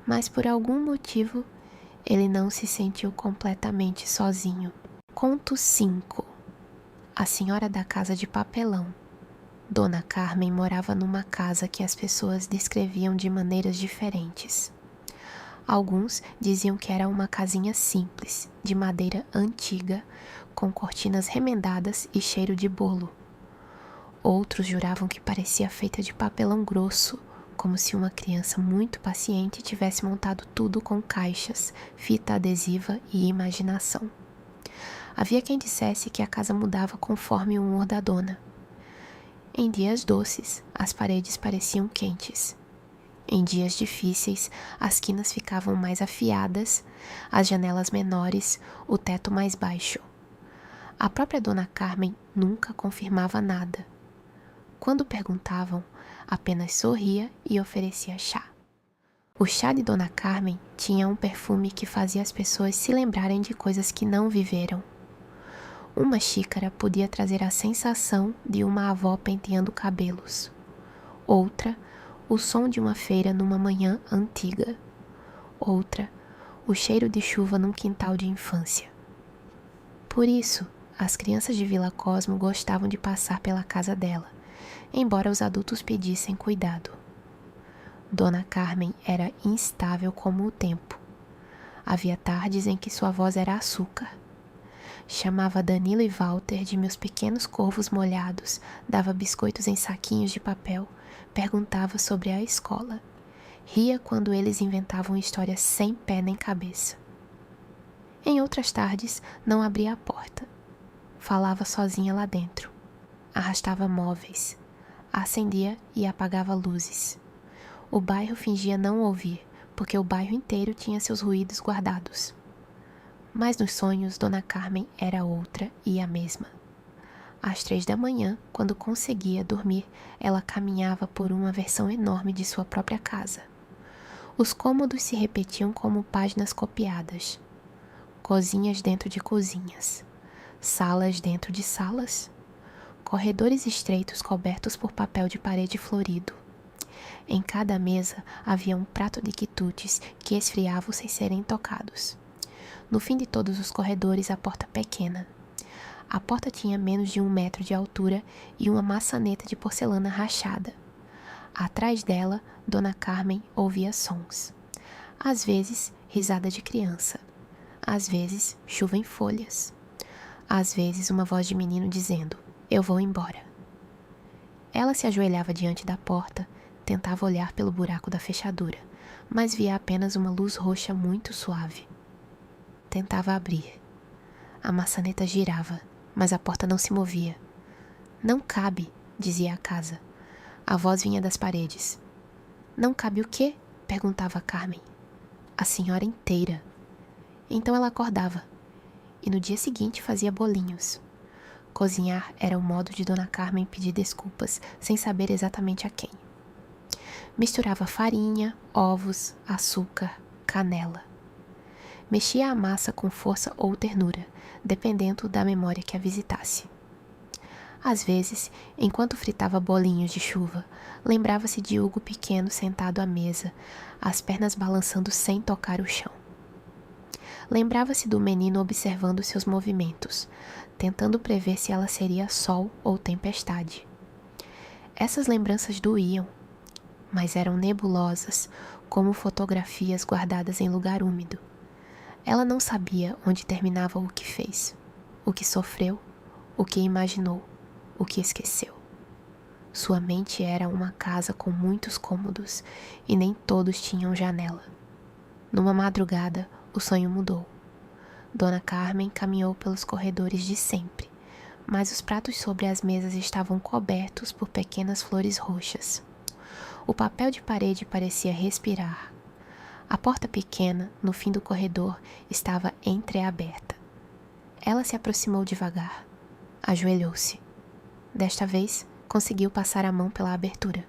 Mas por algum motivo, ele não se sentiu completamente sozinho. Conto 5. A senhora da casa de papelão. Dona Carmen morava numa casa que as pessoas descreviam de maneiras diferentes. Alguns diziam que era uma casinha simples, de madeira antiga, com cortinas remendadas e cheiro de bolo. Outros juravam que parecia feita de papelão grosso, como se uma criança muito paciente tivesse montado tudo com caixas, fita adesiva e imaginação. Havia quem dissesse que a casa mudava conforme o humor da dona. Em dias doces, as paredes pareciam quentes. Em dias difíceis, as quinas ficavam mais afiadas, as janelas menores, o teto mais baixo. A própria Dona Carmen nunca confirmava nada. Quando perguntavam, apenas sorria e oferecia chá. O chá de Dona Carmen tinha um perfume que fazia as pessoas se lembrarem de coisas que não viveram. Uma xícara podia trazer a sensação de uma avó penteando cabelos. Outra, o som de uma feira numa manhã antiga. Outra, o cheiro de chuva num quintal de infância. Por isso, as crianças de Vila Cosmo gostavam de passar pela casa dela, embora os adultos pedissem cuidado. Dona Carmen era instável como o tempo. Havia tardes em que sua voz era açúcar. Chamava Danilo e Walter de meus pequenos corvos molhados, dava biscoitos em saquinhos de papel, perguntava sobre a escola. Ria quando eles inventavam histórias sem pé nem cabeça. Em outras tardes, não abria a porta. Falava sozinha lá dentro. Arrastava móveis. Acendia e apagava luzes. O bairro fingia não ouvir, porque o bairro inteiro tinha seus ruídos guardados. Mas nos sonhos, Dona Carmen era outra e a mesma. Às 3 da manhã, quando conseguia dormir, ela caminhava por uma versão enorme de sua própria casa. Os cômodos se repetiam como páginas copiadas. Cozinhas dentro de cozinhas. Salas dentro de salas. Corredores estreitos cobertos por papel de parede florido. Em cada mesa havia um prato de quitutes que esfriavam sem serem tocados. No fim de todos os corredores, a porta pequena. A porta tinha menos de 1 metro de altura e uma maçaneta de porcelana rachada. Atrás dela, Dona Carmen ouvia sons. Às vezes, risada de criança. Às vezes, chuva em folhas. Às vezes, uma voz de menino dizendo, "Eu vou embora." Ela se ajoelhava diante da porta, tentava olhar pelo buraco da fechadura, mas via apenas uma luz roxa muito suave. Tentava abrir. A maçaneta girava, mas a porta não se movia. "Não cabe", dizia a casa. A voz vinha das paredes. "Não cabe o quê?", perguntava Carmen. "A senhora inteira." Então ela acordava, e no dia seguinte fazia bolinhos. Cozinhar era o modo de Dona Carmen pedir desculpas, sem saber exatamente a quem. Misturava farinha, ovos, açúcar, canela. Mexia a massa com força ou ternura, dependendo da memória que a visitasse. Às vezes, enquanto fritava bolinhos de chuva, lembrava-se de Hugo pequeno sentado à mesa, as pernas balançando sem tocar o chão. Lembrava-se do menino observando seus movimentos, tentando prever se ela seria sol ou tempestade. Essas lembranças doíam, mas eram nebulosas, como fotografias guardadas em lugar úmido. Ela não sabia onde terminava o que fez, o que sofreu, o que imaginou, o que esqueceu. Sua mente era uma casa com muitos cômodos e nem todos tinham janela. Numa madrugada, o sonho mudou. Dona Carmen caminhou pelos corredores de sempre, mas os pratos sobre as mesas estavam cobertos por pequenas flores roxas. O papel de parede parecia respirar. A porta pequena, no fim do corredor, estava entreaberta. Ela se aproximou devagar. Ajoelhou-se. Desta vez, conseguiu passar a mão pela abertura.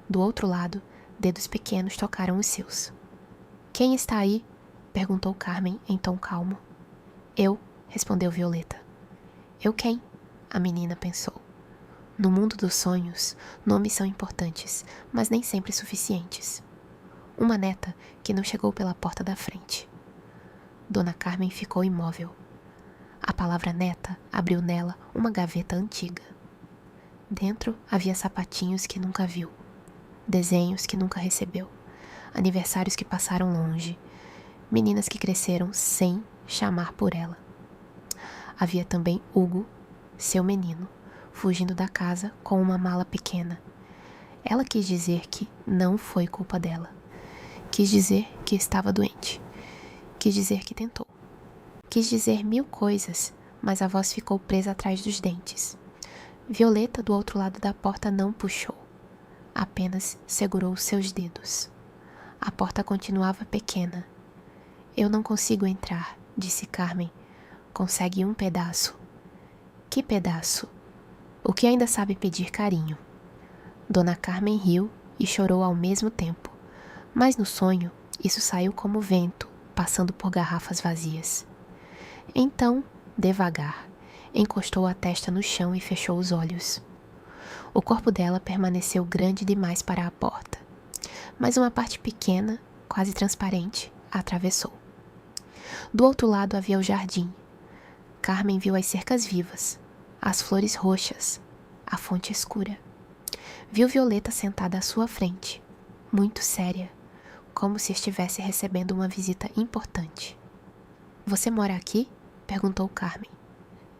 Do outro lado, dedos pequenos tocaram os seus. Quem está aí? Perguntou Carmen em tom calmo. Eu, respondeu Violeta. Eu quem? A menina pensou. No mundo dos sonhos, nomes são importantes, mas nem sempre suficientes. Uma neta que não chegou pela porta da frente. Dona Carmen ficou imóvel. A palavra neta abriu nela uma gaveta antiga. Dentro havia sapatinhos que nunca viu, desenhos que nunca recebeu, aniversários que passaram longe, meninas que cresceram sem chamar por ela. Havia também Hugo, seu menino, fugindo da casa com uma mala pequena. Ela quis dizer que não foi culpa dela. Quis dizer que estava doente. Quis dizer que tentou. Quis dizer 1000 coisas, mas a voz ficou presa atrás dos dentes. Violeta, do outro lado da porta, não puxou. Apenas segurou seus dedos. A porta continuava pequena. Eu não consigo entrar, disse Carmen. Consegue um pedaço. Que pedaço? O que ainda sabe pedir carinho. Dona Carmen riu e chorou ao mesmo tempo. Mas no sonho, isso saiu como vento, passando por garrafas vazias. Então, devagar, encostou a testa no chão e fechou os olhos. O corpo dela permaneceu grande demais para a porta, mas uma parte pequena, quase transparente, a atravessou. Do outro lado havia o jardim. Carmen viu as cercas vivas, as flores roxas, a fonte escura. Viu Violeta sentada à sua frente, muito séria, como se estivesse recebendo uma visita importante. Você mora aqui? Perguntou Carmen.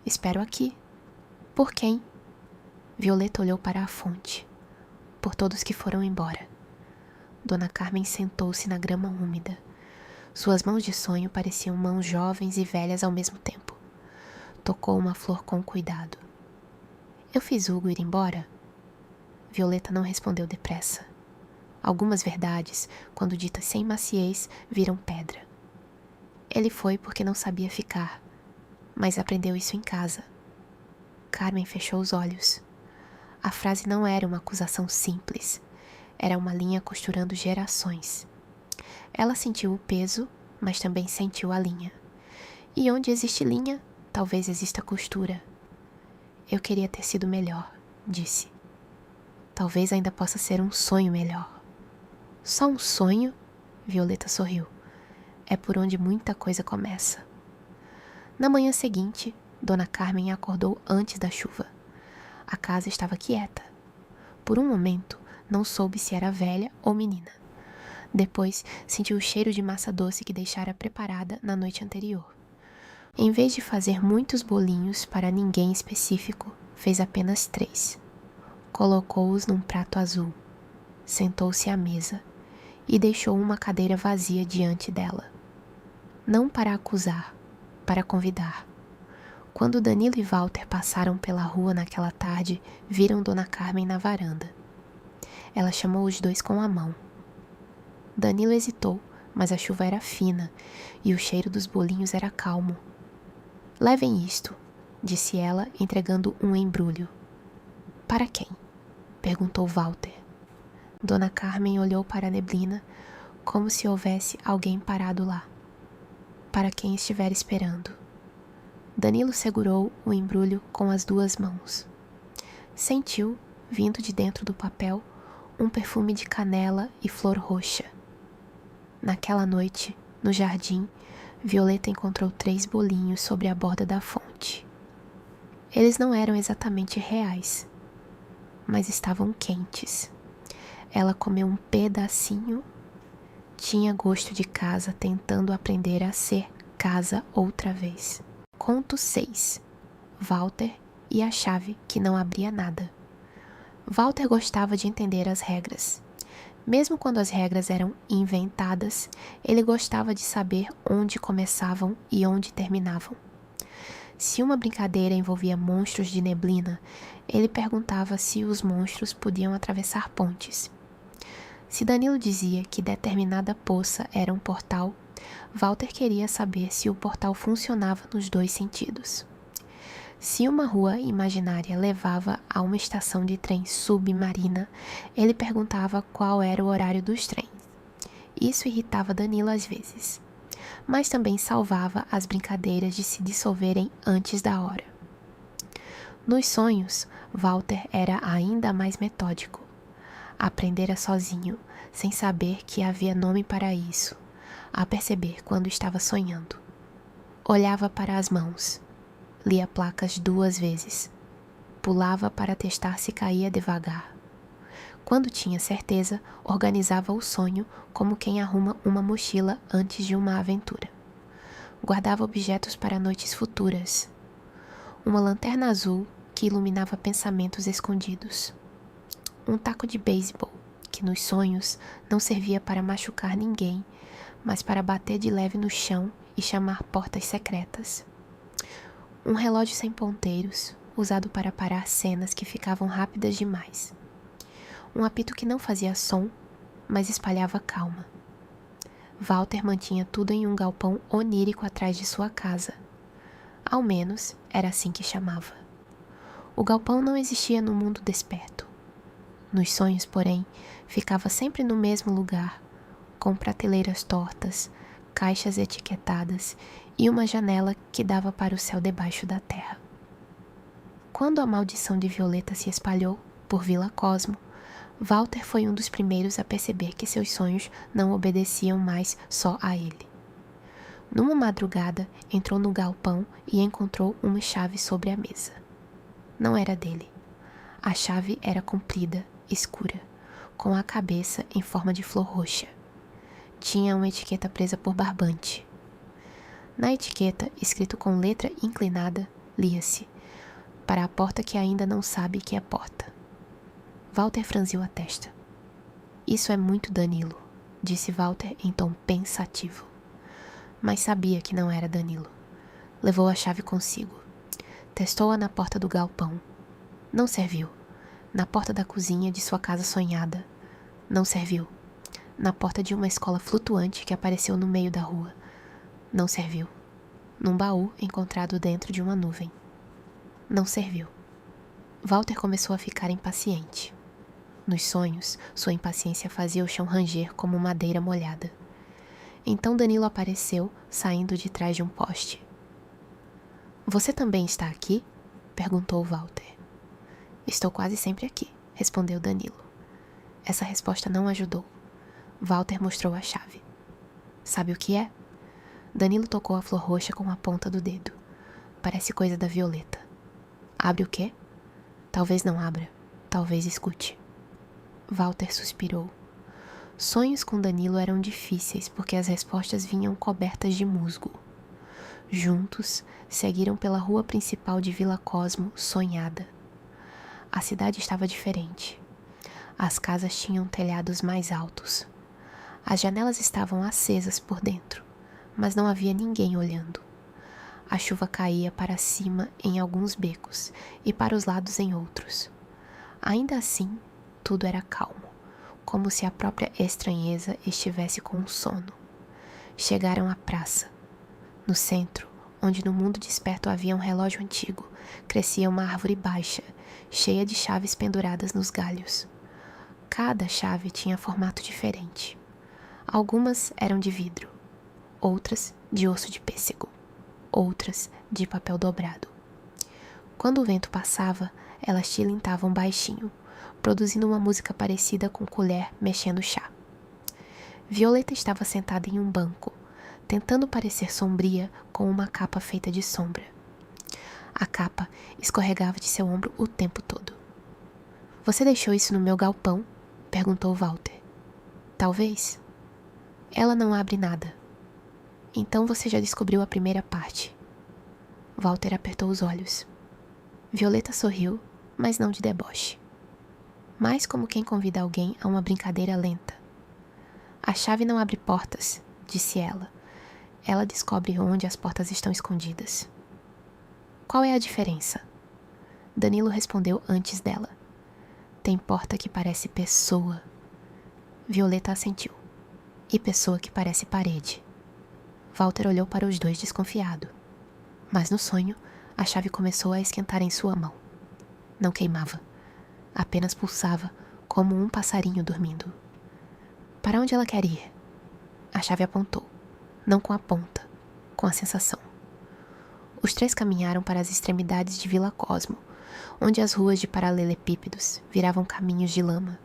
Espero aqui. Por quem? Violeta olhou para a fonte. Por todos que foram embora. Dona Carmen sentou-se na grama úmida. Suas mãos de sonho pareciam mãos jovens e velhas ao mesmo tempo. Tocou uma flor com cuidado. Eu fiz Hugo ir embora? Violeta não respondeu depressa. Algumas verdades, quando ditas sem maciez, viram pedra. Ele foi porque não sabia ficar, mas aprendeu isso em casa. Carmen fechou os olhos. A frase não era uma acusação simples, era uma linha costurando gerações. Ela sentiu o peso, mas também sentiu a linha. E onde existe linha, talvez exista costura. Eu queria ter sido melhor, disse. Talvez ainda possa ser um sonho melhor. Só um sonho? Violeta sorriu. É por onde muita coisa começa. Na manhã seguinte, Dona Carmen acordou antes da chuva. A casa estava quieta. Por um momento, não soube se era velha ou menina. Depois, sentiu o cheiro de massa doce que deixara preparada na noite anterior. Em vez de fazer muitos bolinhos para ninguém específico, fez apenas 3. Colocou-os num prato azul. Sentou-se à mesa e deixou uma cadeira vazia diante dela. Não para acusar, para convidar. Quando Danilo e Walter passaram pela rua naquela tarde, viram Dona Carmen na varanda. Ela chamou os dois com a mão. Danilo hesitou, mas a chuva era fina e o cheiro dos bolinhos era calmo. Levem isto, disse ela, entregando um embrulho. Para quem? Perguntou Walter. Dona Carmen olhou para a neblina, como se houvesse alguém parado lá. Para quem estiver esperando. Danilo segurou o embrulho com as 2 mãos. Sentiu, vindo de dentro do papel, um perfume de canela e flor roxa. Naquela noite, no jardim, Violeta encontrou 3 bolinhos sobre a borda da fonte. Eles não eram exatamente reais, mas estavam quentes. Ela comeu um pedacinho. Tinha gosto de casa, tentando aprender a ser casa outra vez. Conto 6. Walter e a chave que não abria nada. Walter gostava de entender as regras. Mesmo quando as regras eram inventadas, ele gostava de saber onde começavam e onde terminavam. Se uma brincadeira envolvia monstros de neblina, ele perguntava se os monstros podiam atravessar pontes. Se Danilo dizia que determinada poça era um portal, Walter queria saber se o portal funcionava nos 2 sentidos. Se uma rua imaginária levava a uma estação de trem submarina, ele perguntava qual era o horário dos trens. Isso irritava Danilo às vezes, mas também salvava as brincadeiras de se dissolverem antes da hora. Nos sonhos, Walter era ainda mais metódico. Aprendera sozinho, sem saber que havia nome para isso, a perceber quando estava sonhando. Olhava para as mãos, lia placas 2 vezes, pulava para testar se caía devagar. Quando tinha certeza, organizava o sonho como quem arruma uma mochila antes de uma aventura. Guardava objetos para noites futuras. Uma lanterna azul que iluminava pensamentos escondidos. Um taco de beisebol que nos sonhos não servia para machucar ninguém, mas para bater de leve no chão e chamar portas secretas. Um relógio sem ponteiros, usado para parar cenas que ficavam rápidas demais. Um apito que não fazia som, mas espalhava calma. Walter mantinha tudo em um galpão onírico atrás de sua casa. Ao menos, era assim que chamava. O galpão não existia no mundo desperto. Nos sonhos, porém, ficava sempre no mesmo lugar, com prateleiras tortas, caixas etiquetadas e uma janela que dava para o céu debaixo da terra. Quando a maldição de Violeta se espalhou por Vila Cosmo, Walter foi um dos primeiros a perceber que seus sonhos não obedeciam mais só a ele. Numa madrugada, entrou no galpão e encontrou uma chave sobre a mesa. Não era dele. A chave era comprida, escura, com a cabeça em forma de flor roxa. Tinha uma etiqueta presa por barbante. Na etiqueta, escrito com letra inclinada, lia-se: "Para a porta que ainda não sabe que é porta." Walter franziu a testa. "Isso é muito Danilo", disse Walter em tom pensativo. Mas sabia que não era Danilo. Levou a chave consigo. Testou-a na porta do galpão. Não serviu. Na porta da cozinha de sua casa sonhada. Não serviu. Na porta de uma escola flutuante que apareceu no meio da rua. Não serviu. Num baú encontrado dentro de uma nuvem. Não serviu. Walter começou a ficar impaciente. Nos sonhos, sua impaciência fazia o chão ranger como madeira molhada. Então Danilo apareceu, saindo de trás de um poste. "Você também está aqui?" perguntou Walter. "Estou quase sempre aqui", respondeu Danilo. Essa resposta não ajudou. Walter mostrou a chave. "Sabe o que é?" Danilo tocou a flor roxa com a ponta do dedo. "Parece coisa da Violeta." "Abre o quê?" "Talvez não abra. Talvez escute." Walter suspirou. Sonhos com Danilo eram difíceis porque as respostas vinham cobertas de musgo. Juntos, seguiram pela rua principal de Vila Cosmo, sonhada. A cidade estava diferente. As casas tinham telhados mais altos. As janelas estavam acesas por dentro, mas não havia ninguém olhando. A chuva caía para cima em alguns becos e para os lados em outros. Ainda assim, tudo era calmo, como se a própria estranheza estivesse com sono. Chegaram à praça. No centro, onde no mundo desperto havia um relógio antigo, crescia uma árvore baixa, cheia de chaves penduradas nos galhos. Cada chave tinha formato diferente. Algumas eram de vidro, outras de osso de pêssego, outras de papel dobrado. Quando o vento passava, elas tilintavam baixinho, produzindo uma música parecida com colher mexendo chá. Violeta estava sentada em um banco, tentando parecer sombria com uma capa feita de sombra. A capa escorregava de seu ombro o tempo todo. "Você deixou isso no meu galpão?" perguntou Walter. "Talvez." "Ela não abre nada." "Então você já descobriu a primeira parte." Walter apertou os olhos. Violeta sorriu, mas não de deboche. Mais como quem convida alguém a uma brincadeira lenta. "A chave não abre portas", disse ela. "Ela descobre onde as portas estão escondidas." "Qual é a diferença?" Danilo respondeu antes dela. "Tem porta que parece pessoa." Violeta assentiu. "E pessoa que parece parede." Walter olhou para os dois desconfiado. Mas no sonho, a chave começou a esquentar em sua mão. Não queimava, apenas pulsava como um passarinho dormindo. Para onde ela quer ir? A chave apontou, não com a ponta, com a sensação. Os três caminharam para as extremidades de Vila Cosmo, onde as ruas de paralelepípedos viravam caminhos de lama.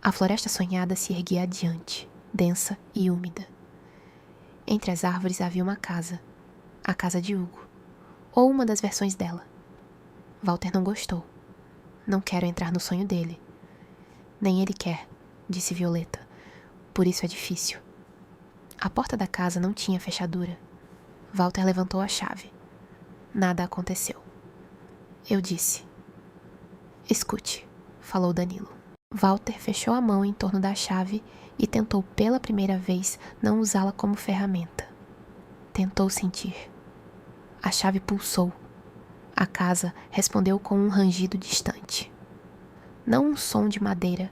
A floresta sonhada se erguia adiante, densa e úmida. Entre as árvores havia uma casa, a casa de Hugo, ou uma das versões dela. Walter não gostou. Não quero entrar no sonho dele. Nem ele quer, disse Violeta. Por isso é difícil. A porta da casa não tinha fechadura. Walter levantou a chave. Nada aconteceu. Eu disse. Escute, falou Danilo. Walter fechou a mão em torno da chave e tentou pela primeira vez não usá-la como ferramenta. Tentou sentir. A chave pulsou. A casa respondeu com um rangido distante. Não um som de madeira,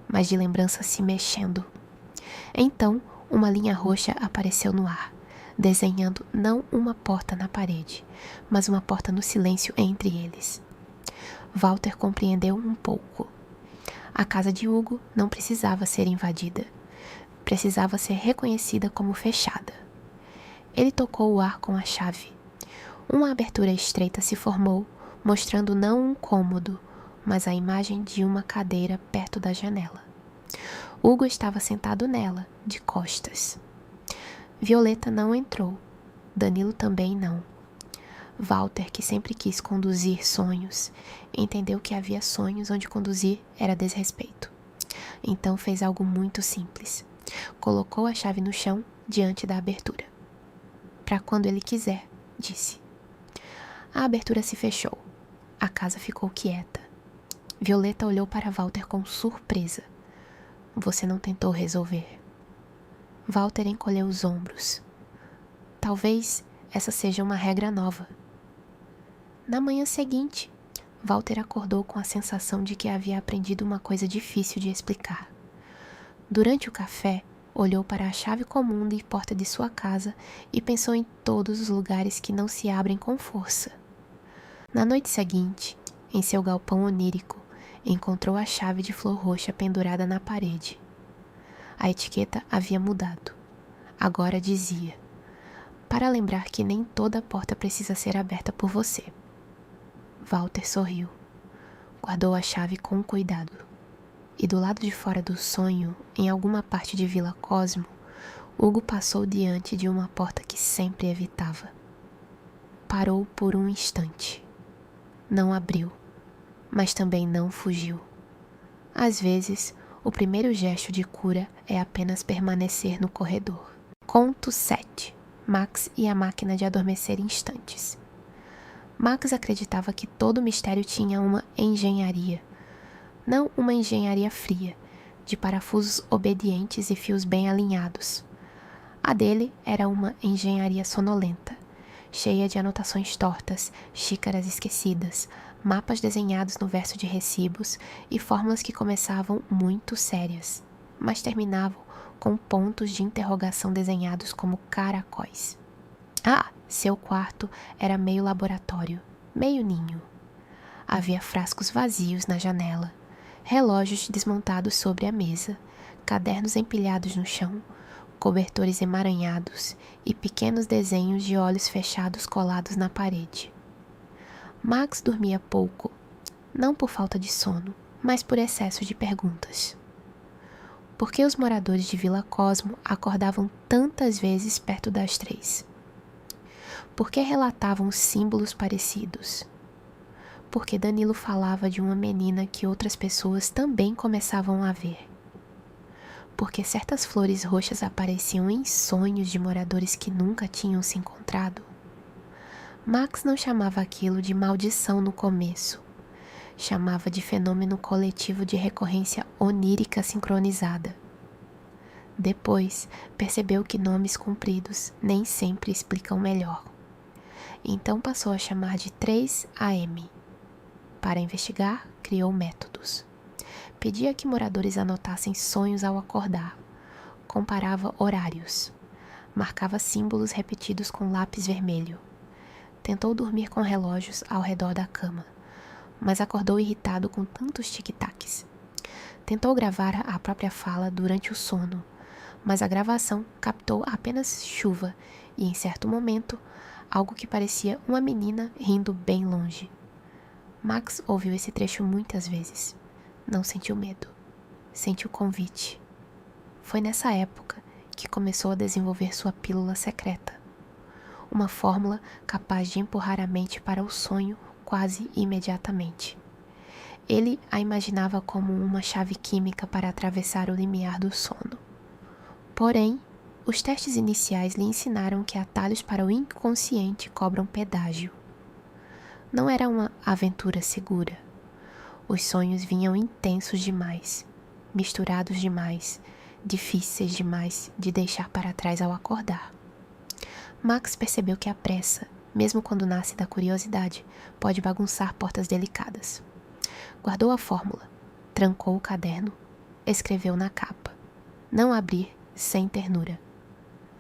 mas de lembrança se mexendo. Então, uma linha roxa apareceu no ar, desenhando não uma porta na parede, mas uma porta no silêncio entre eles. Walter compreendeu um pouco. A casa de Hugo não precisava ser invadida. Precisava ser reconhecida como fechada. Ele tocou o ar com a chave. Uma abertura estreita se formou, mostrando não um cômodo, mas a imagem de uma cadeira perto da janela. Hugo estava sentado nela, de costas. Violeta não entrou. Danilo também não. Walter, que sempre quis conduzir sonhos, entendeu que havia sonhos onde conduzir era desrespeito. Então fez algo muito simples. Colocou a chave no chão diante da abertura. Para quando ele quiser, disse. A abertura se fechou. A casa ficou quieta. Violeta olhou para Walter com surpresa. Você não tentou resolver. Walter encolheu os ombros. Talvez essa seja uma regra nova. Na manhã seguinte, Walter acordou com a sensação de que havia aprendido uma coisa difícil de explicar. Durante o café, olhou para a chave comum de porta de sua casa e pensou em todos os lugares que não se abrem com força. Na noite seguinte, em seu galpão onírico, encontrou a chave de flor roxa pendurada na parede. A etiqueta havia mudado. Agora dizia: para lembrar que nem toda porta precisa ser aberta por você. Walter sorriu. Guardou a chave com cuidado. E do lado de fora do sonho, em alguma parte de Vila Cosmo, Hugo passou diante de uma porta que sempre evitava. Parou por um instante. Não abriu, mas também não fugiu. Às vezes, o primeiro gesto de cura é apenas permanecer no corredor. Conto 7. Max e a máquina de adormecer instantes. Max acreditava que todo mistério tinha uma engenharia. Não uma engenharia fria, de parafusos obedientes e fios bem alinhados. A dele era uma engenharia sonolenta, cheia de anotações tortas, xícaras esquecidas, mapas desenhados no verso de recibos e fórmulas que começavam muito sérias, mas terminavam com pontos de interrogação desenhados como caracóis. Seu quarto era meio laboratório, meio ninho. Havia frascos vazios na janela, relógios desmontados sobre a mesa, cadernos empilhados no chão, cobertores emaranhados e pequenos desenhos de olhos fechados colados na parede. Max dormia pouco, não por falta de sono, mas por excesso de perguntas. Por que os moradores de Vila Cosmo acordavam tantas vezes perto das 3? Por que relatavam símbolos parecidos? Por que Danilo falava de uma menina que outras pessoas também começavam a ver? Por que certas flores roxas apareciam em sonhos de moradores que nunca tinham se encontrado? Max não chamava aquilo de maldição no começo. Chamava de fenômeno coletivo de recorrência onírica sincronizada. Depois, percebeu que nomes compridos nem sempre explicam melhor. Então passou a chamar de 3AM. Para investigar, criou métodos. Pedia que moradores anotassem sonhos ao acordar. Comparava horários. Marcava símbolos repetidos com lápis vermelho. Tentou dormir com relógios ao redor da cama, mas acordou irritado com tantos tic-tacs. Tentou gravar a própria fala durante o sono, mas a gravação captou apenas chuva e, em certo momento, algo que parecia uma menina rindo bem longe. Max ouviu esse trecho muitas vezes. Não sentiu medo. Sentiu convite. Foi nessa época que começou a desenvolver sua pílula secreta. Uma fórmula capaz de empurrar a mente para o sonho quase imediatamente. Ele a imaginava como uma chave química para atravessar o limiar do sono. Porém, os testes iniciais lhe ensinaram que atalhos para o inconsciente cobram pedágio. Não era uma aventura segura. Os sonhos vinham intensos demais, misturados demais, difíceis demais de deixar para trás ao acordar. Max percebeu que a pressa, mesmo quando nasce da curiosidade, pode bagunçar portas delicadas. Guardou a fórmula, trancou o caderno, escreveu na capa: não abrir sem ternura.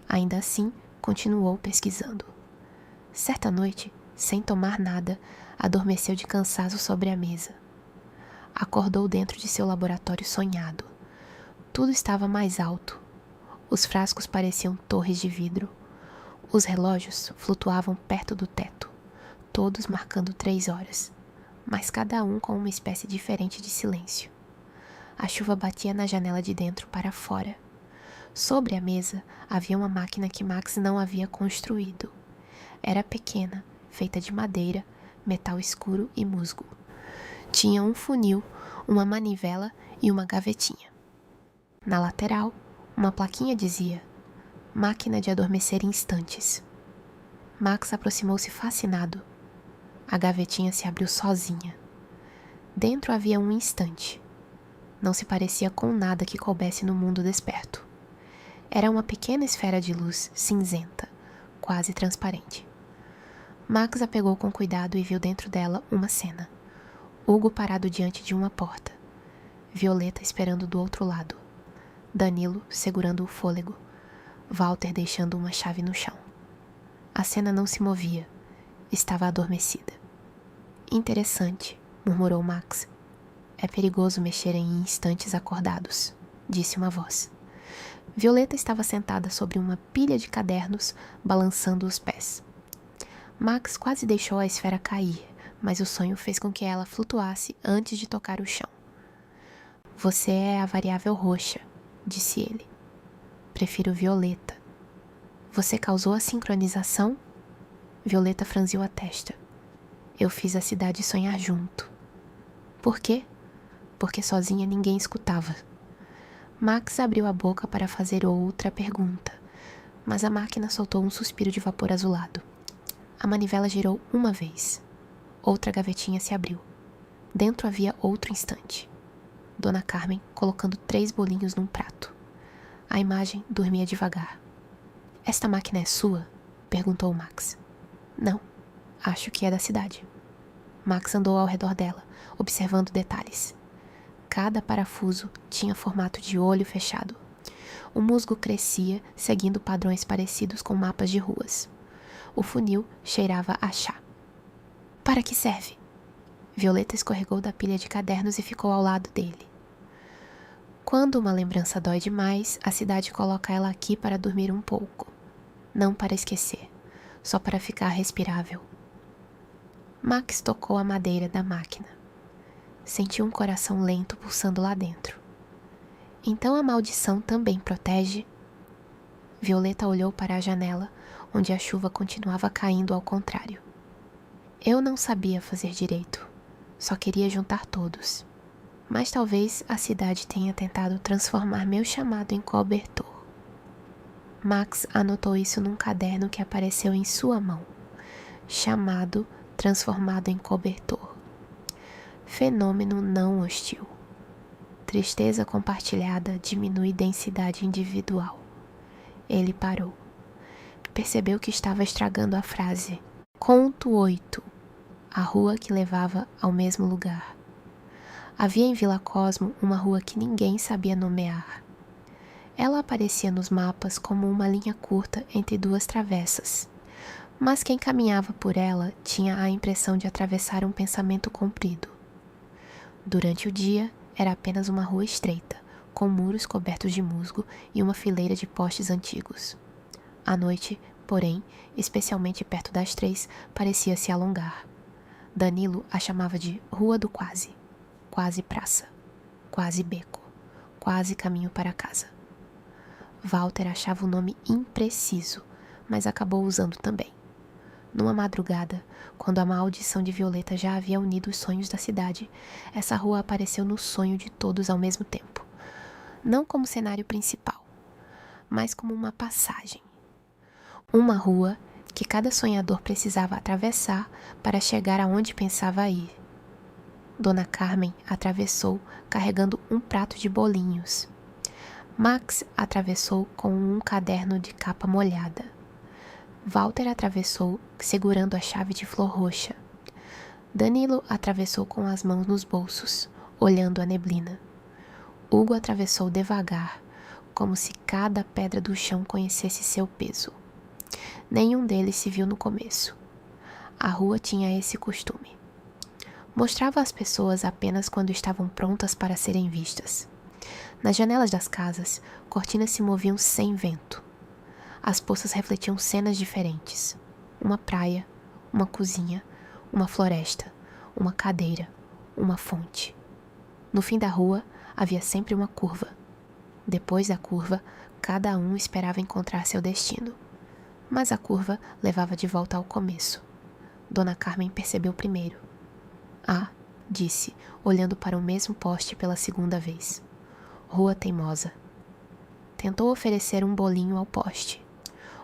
Ainda assim, continuou pesquisando. Certa noite, sem tomar nada, adormeceu de cansaço sobre a mesa. Acordou dentro de seu laboratório sonhado. Tudo estava mais alto. Os frascos pareciam torres de vidro. Os relógios flutuavam perto do teto, todos marcando 3 horas, mas cada um com uma espécie diferente de silêncio. A chuva batia na janela de dentro para fora. Sobre a mesa havia uma máquina que Max não havia construído. Era pequena, feita de madeira, metal escuro e musgo. Tinha um funil, uma manivela e uma gavetinha. Na lateral, uma plaquinha dizia: máquina de adormecer em instantes. Max aproximou-se fascinado. A gavetinha se abriu sozinha. Dentro havia um instante. Não se parecia com nada que coubesse no mundo desperto. Era uma pequena esfera de luz cinzenta, quase transparente. Max a pegou com cuidado e viu dentro dela uma cena. Hugo parado diante de uma porta. Violeta esperando do outro lado. Danilo segurando o fôlego. Walter deixando uma chave no chão. A cena não se movia. Estava adormecida. Interessante, murmurou Max. É perigoso mexer em instantes acordados, disse uma voz. Violeta estava sentada sobre uma pilha de cadernos, balançando os pés. Max quase deixou a esfera cair, mas o sonho fez com que ela flutuasse antes de tocar o chão. Você é a variável roxa, disse ele. Prefiro Violeta. Você causou a sincronização? Violeta franziu a testa. Eu fiz a cidade sonhar junto. Por quê? Porque sozinha ninguém escutava. Max abriu a boca para fazer outra pergunta, mas a máquina soltou um suspiro de vapor azulado. A manivela girou uma vez. Outra gavetinha se abriu. Dentro havia outro instante. Dona Carmen colocando 3 bolinhos num prato. A imagem dormia devagar. Esta máquina é sua? Perguntou Max. Não, acho que é da cidade. Max andou ao redor dela, observando detalhes. Cada parafuso tinha formato de olho fechado. O musgo crescia, seguindo padrões parecidos com mapas de ruas. O funil cheirava a chá. Para que serve? Violeta escorregou da pilha de cadernos e ficou ao lado dele. Quando uma lembrança dói demais, a cidade coloca ela aqui para dormir um pouco. Não para esquecer, só para ficar respirável. Max tocou a madeira da máquina. Sentiu um coração lento pulsando lá dentro. Então a maldição também protege? Violeta olhou para a janela, onde a chuva continuava caindo ao contrário. Eu não sabia fazer direito, só queria juntar todos. Mas talvez a cidade tenha tentado transformar meu chamado em cobertor. Max anotou isso num caderno que apareceu em sua mão. Chamado transformado em cobertor. Fenômeno não hostil. Tristeza compartilhada diminui densidade individual. Ele parou. Percebeu que estava estragando a frase. Conto 8. A rua que levava ao mesmo lugar. Havia em Vila Cosmo uma rua que ninguém sabia nomear. Ela aparecia nos mapas como uma linha curta entre duas travessas, mas quem caminhava por ela tinha a impressão de atravessar um pensamento comprido. Durante o dia, era apenas uma rua estreita, com muros cobertos de musgo e uma fileira de postes antigos. À noite, porém, especialmente perto das 3, parecia se alongar. Danilo a chamava de Rua do Quase, quase praça, quase beco, quase caminho para casa. Walter achava o nome impreciso, mas acabou usando também. Numa madrugada, quando a maldição de Violeta já havia unido os sonhos da cidade, essa rua apareceu no sonho de todos ao mesmo tempo. Não como cenário principal, mas como uma passagem. Uma rua que cada sonhador precisava atravessar para chegar aonde pensava ir. Dona Carmen atravessou carregando um prato de bolinhos. Max atravessou com um caderno de capa molhada. Walter atravessou segurando a chave de flor roxa. Danilo atravessou com as mãos nos bolsos, olhando a neblina. Hugo atravessou devagar, como se cada pedra do chão conhecesse seu peso. Nenhum deles se viu no começo. A rua tinha esse costume. Mostrava as pessoas apenas quando estavam prontas para serem vistas. Nas janelas das casas, cortinas se moviam sem vento. As poças refletiam cenas diferentes. Uma praia, uma cozinha, uma floresta, uma cadeira, uma fonte. No fim da rua, havia sempre uma curva. Depois da curva, cada um esperava encontrar seu destino. Mas a curva levava de volta ao começo. Dona Carmen percebeu primeiro. Ah, disse, olhando para o mesmo poste pela segunda vez. Rua teimosa. Tentou oferecer um bolinho ao poste.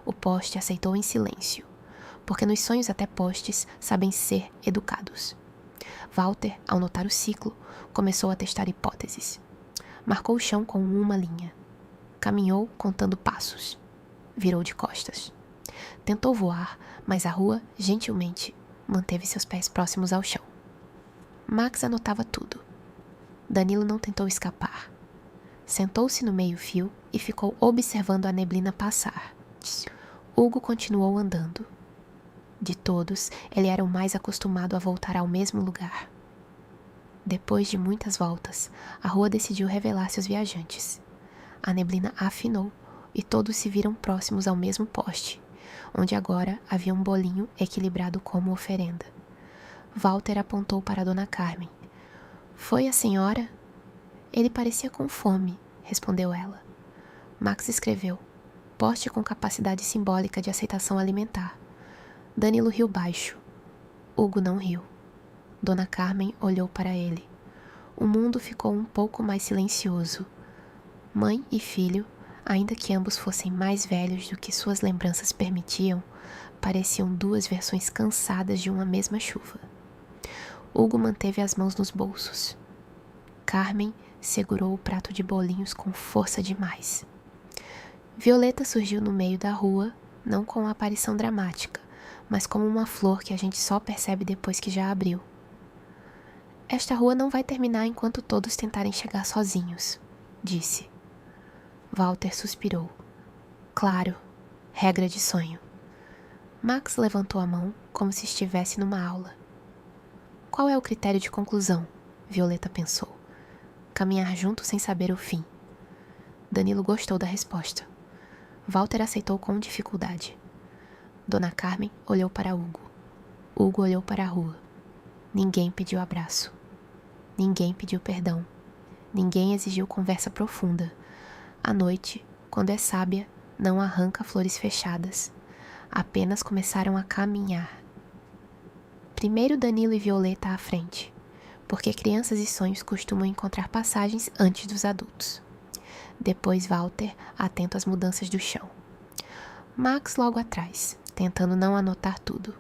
O poste aceitou em silêncio, porque nos sonhos até postes sabem ser educados. Walter, ao notar o ciclo, começou a testar hipóteses. Marcou o chão com uma linha. Caminhou contando passos. Virou de costas. Tentou voar, mas a rua, gentilmente, manteve seus pés próximos ao chão. Max anotava tudo. Danilo não tentou escapar. Sentou-se no meio-fio e ficou observando a neblina passar. Hugo continuou andando. De todos, ele era o mais acostumado a voltar ao mesmo lugar. Depois de muitas voltas, a rua decidiu revelar seus viajantes. A neblina afinou e todos se viram próximos ao mesmo poste, onde agora havia um bolinho equilibrado como oferenda. Walter apontou para Dona Carmen. Foi a senhora? Ele parecia com fome, respondeu ela. Max escreveu. Poste com capacidade simbólica de aceitação alimentar. Danilo riu baixo. Hugo não riu. Dona Carmen olhou para ele. O mundo ficou um pouco mais silencioso. Mãe e filho, ainda que ambos fossem mais velhos do que suas lembranças permitiam, pareciam duas versões cansadas de uma mesma chuva. Hugo manteve as mãos nos bolsos. Carmen segurou o prato de bolinhos com força demais. Violeta surgiu no meio da rua, não com uma aparição dramática, mas como uma flor que a gente só percebe depois que já abriu. Esta rua não vai terminar enquanto todos tentarem chegar sozinhos, disse. Walter suspirou. Claro, regra de sonho. Max levantou a mão como se estivesse numa aula. Qual é o critério de conclusão? Violeta pensou. Caminhar junto sem saber o fim. Danilo gostou da resposta. Walter aceitou com dificuldade. Dona Carmen olhou para Hugo. Hugo olhou para a rua. Ninguém pediu abraço. Ninguém pediu perdão. Ninguém exigiu conversa profunda. A noite, quando é sábia, não arranca flores fechadas. Apenas começaram a caminhar. Primeiro Danilo e Violeta à frente, porque crianças e sonhos costumam encontrar passagens antes dos adultos. Depois Walter, atento às mudanças do chão. Max logo atrás, tentando não anotar tudo.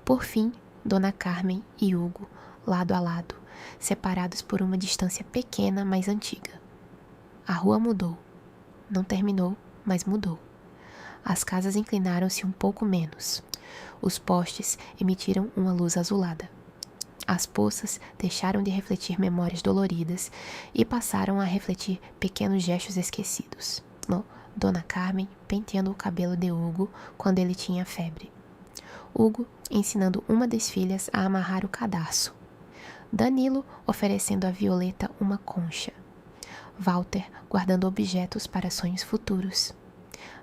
Por fim, Dona Carmen e Hugo, lado a lado, separados por uma distância pequena, mas antiga. A rua mudou. Não terminou, mas mudou. As casas inclinaram-se um pouco menos. Os postes emitiram uma luz azulada. As poças deixaram de refletir memórias doloridas e passaram a refletir pequenos gestos esquecidos. rosnou Dona Carmen, penteando o cabelo de Hugo quando ele tinha febre. Hugo ensinando uma das filhas a amarrar o cadarço. Danilo oferecendo a Violeta uma concha. Walter guardando objetos para sonhos futuros.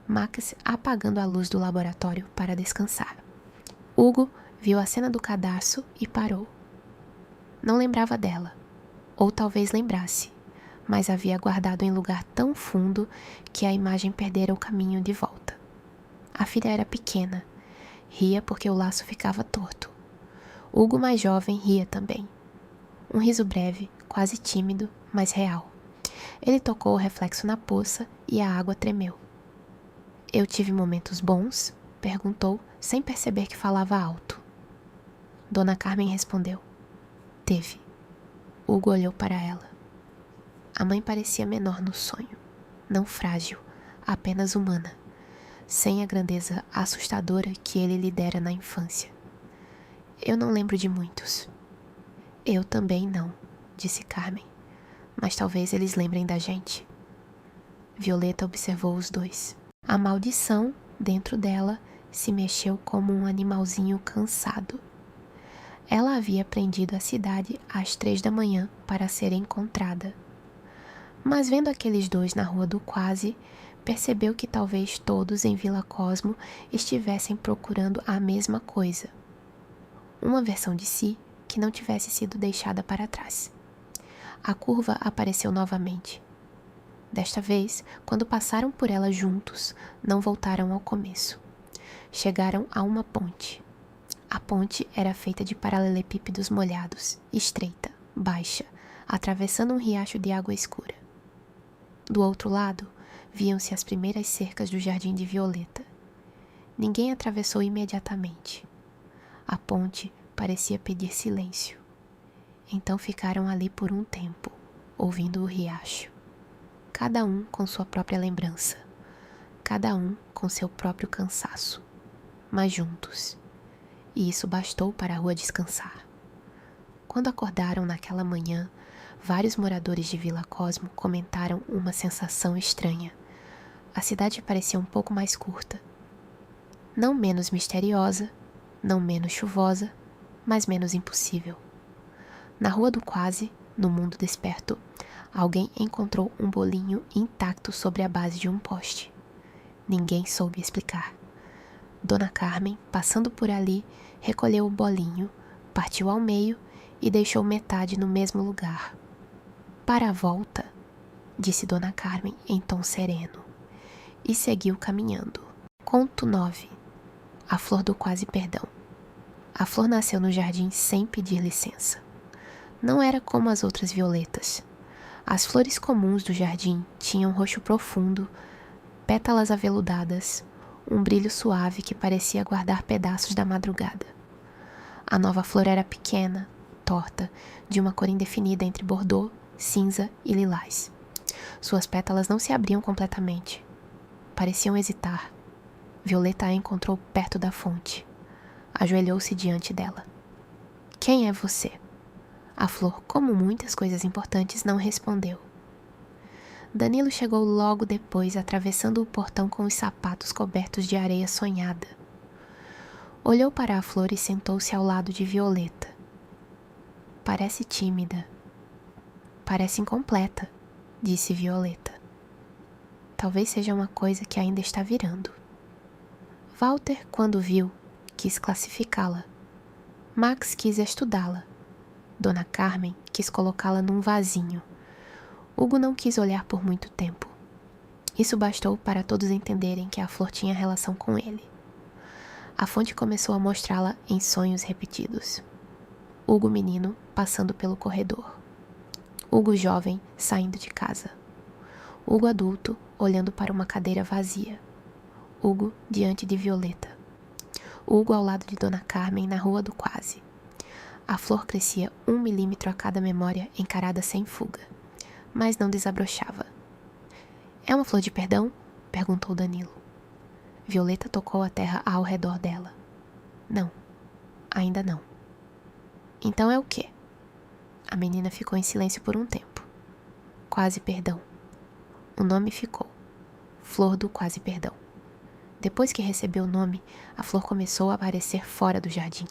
Max apagando a luz do laboratório para descansar. Hugo viu a cena do cadarço e parou. Não lembrava dela, ou talvez lembrasse, mas havia guardado em lugar tão fundo que a imagem perdera o caminho de volta. A filha era pequena, ria porque o laço ficava torto. Hugo, mais jovem, ria também. Um riso breve, quase tímido, mas real. Ele tocou o reflexo na poça e a água tremeu. Eu tive momentos bons? Perguntou, sem perceber que falava alto. Dona Carmen respondeu. Teve. Hugo olhou para ela. A mãe parecia menor no sonho. Não frágil, apenas humana. Sem a grandeza assustadora que ele lhe dera na infância. Eu não lembro de muitos. Eu também não, disse Carmen. Mas talvez eles lembrem da gente. Violeta observou os dois. A maldição, dentro dela, se mexeu como um animalzinho cansado. Ela havia prendido a cidade às 3 da manhã para ser encontrada. Mas vendo aqueles dois na rua do Quase, percebeu que talvez todos em Vila Cosmo estivessem procurando a mesma coisa. Uma versão de si que não tivesse sido deixada para trás. A curva apareceu novamente. Desta vez, quando passaram por ela juntos, não voltaram ao começo. Chegaram a uma ponte. A ponte era feita de paralelepípedos molhados, estreita, baixa, atravessando um riacho de água escura. Do outro lado, viam-se as primeiras cercas do jardim de Violeta. Ninguém atravessou imediatamente. A ponte parecia pedir silêncio. Então ficaram ali por um tempo, ouvindo o riacho. Cada um com sua própria lembrança. Cada um com seu próprio cansaço. Mas juntos. E isso bastou para a rua descansar. Quando acordaram naquela manhã, vários moradores de Vila Cosmo comentaram uma sensação estranha. A cidade parecia um pouco mais curta. Não menos misteriosa, não menos chuvosa, mas menos impossível. Na rua do Quase, no mundo desperto, alguém encontrou um bolinho intacto sobre a base de um poste. Ninguém soube explicar. Dona Carmen, passando por ali, recolheu o bolinho, partiu ao meio e deixou metade no mesmo lugar. Para a volta, disse Dona Carmen em tom sereno, e seguiu caminhando. Conto 9. A flor do quase perdão. A flor nasceu no jardim sem pedir licença. Não era como as outras violetas. As flores comuns do jardim tinham roxo profundo, pétalas aveludadas, um brilho suave que parecia guardar pedaços da madrugada. A nova flor era pequena, torta, de uma cor indefinida entre bordô, cinza e lilás. Suas pétalas não se abriam completamente. Pareciam hesitar. Violeta a encontrou perto da fonte. Ajoelhou-se diante dela. Quem é você? A flor, como muitas coisas importantes, não respondeu. Danilo chegou logo depois, atravessando o portão com os sapatos cobertos de areia sonhada. Olhou para a flor e sentou-se ao lado de Violeta. Parece tímida. Parece incompleta, disse Violeta. Talvez seja uma coisa que ainda está virando. Walter, quando viu, quis classificá-la. Max quis estudá-la. Dona Carmen quis colocá-la num vasinho. Hugo não quis olhar por muito tempo. Isso bastou para todos entenderem que a flor tinha relação com ele. A fonte começou a mostrá-la em sonhos repetidos. Hugo menino passando pelo corredor. Hugo jovem saindo de casa. Hugo adulto olhando para uma cadeira vazia. Hugo diante de Violeta. Hugo ao lado de Dona Carmen na rua do Quase. A flor crescia 1 milímetro a cada memória encarada sem fuga, mas não desabrochava. É uma flor de perdão? Perguntou Danilo. Violeta tocou a terra ao redor dela. Não, ainda não. Então é o quê? A menina ficou em silêncio por um tempo. Quase perdão. O nome ficou. Flor do Quase Perdão. Depois que recebeu o nome, a flor começou a aparecer fora do jardim.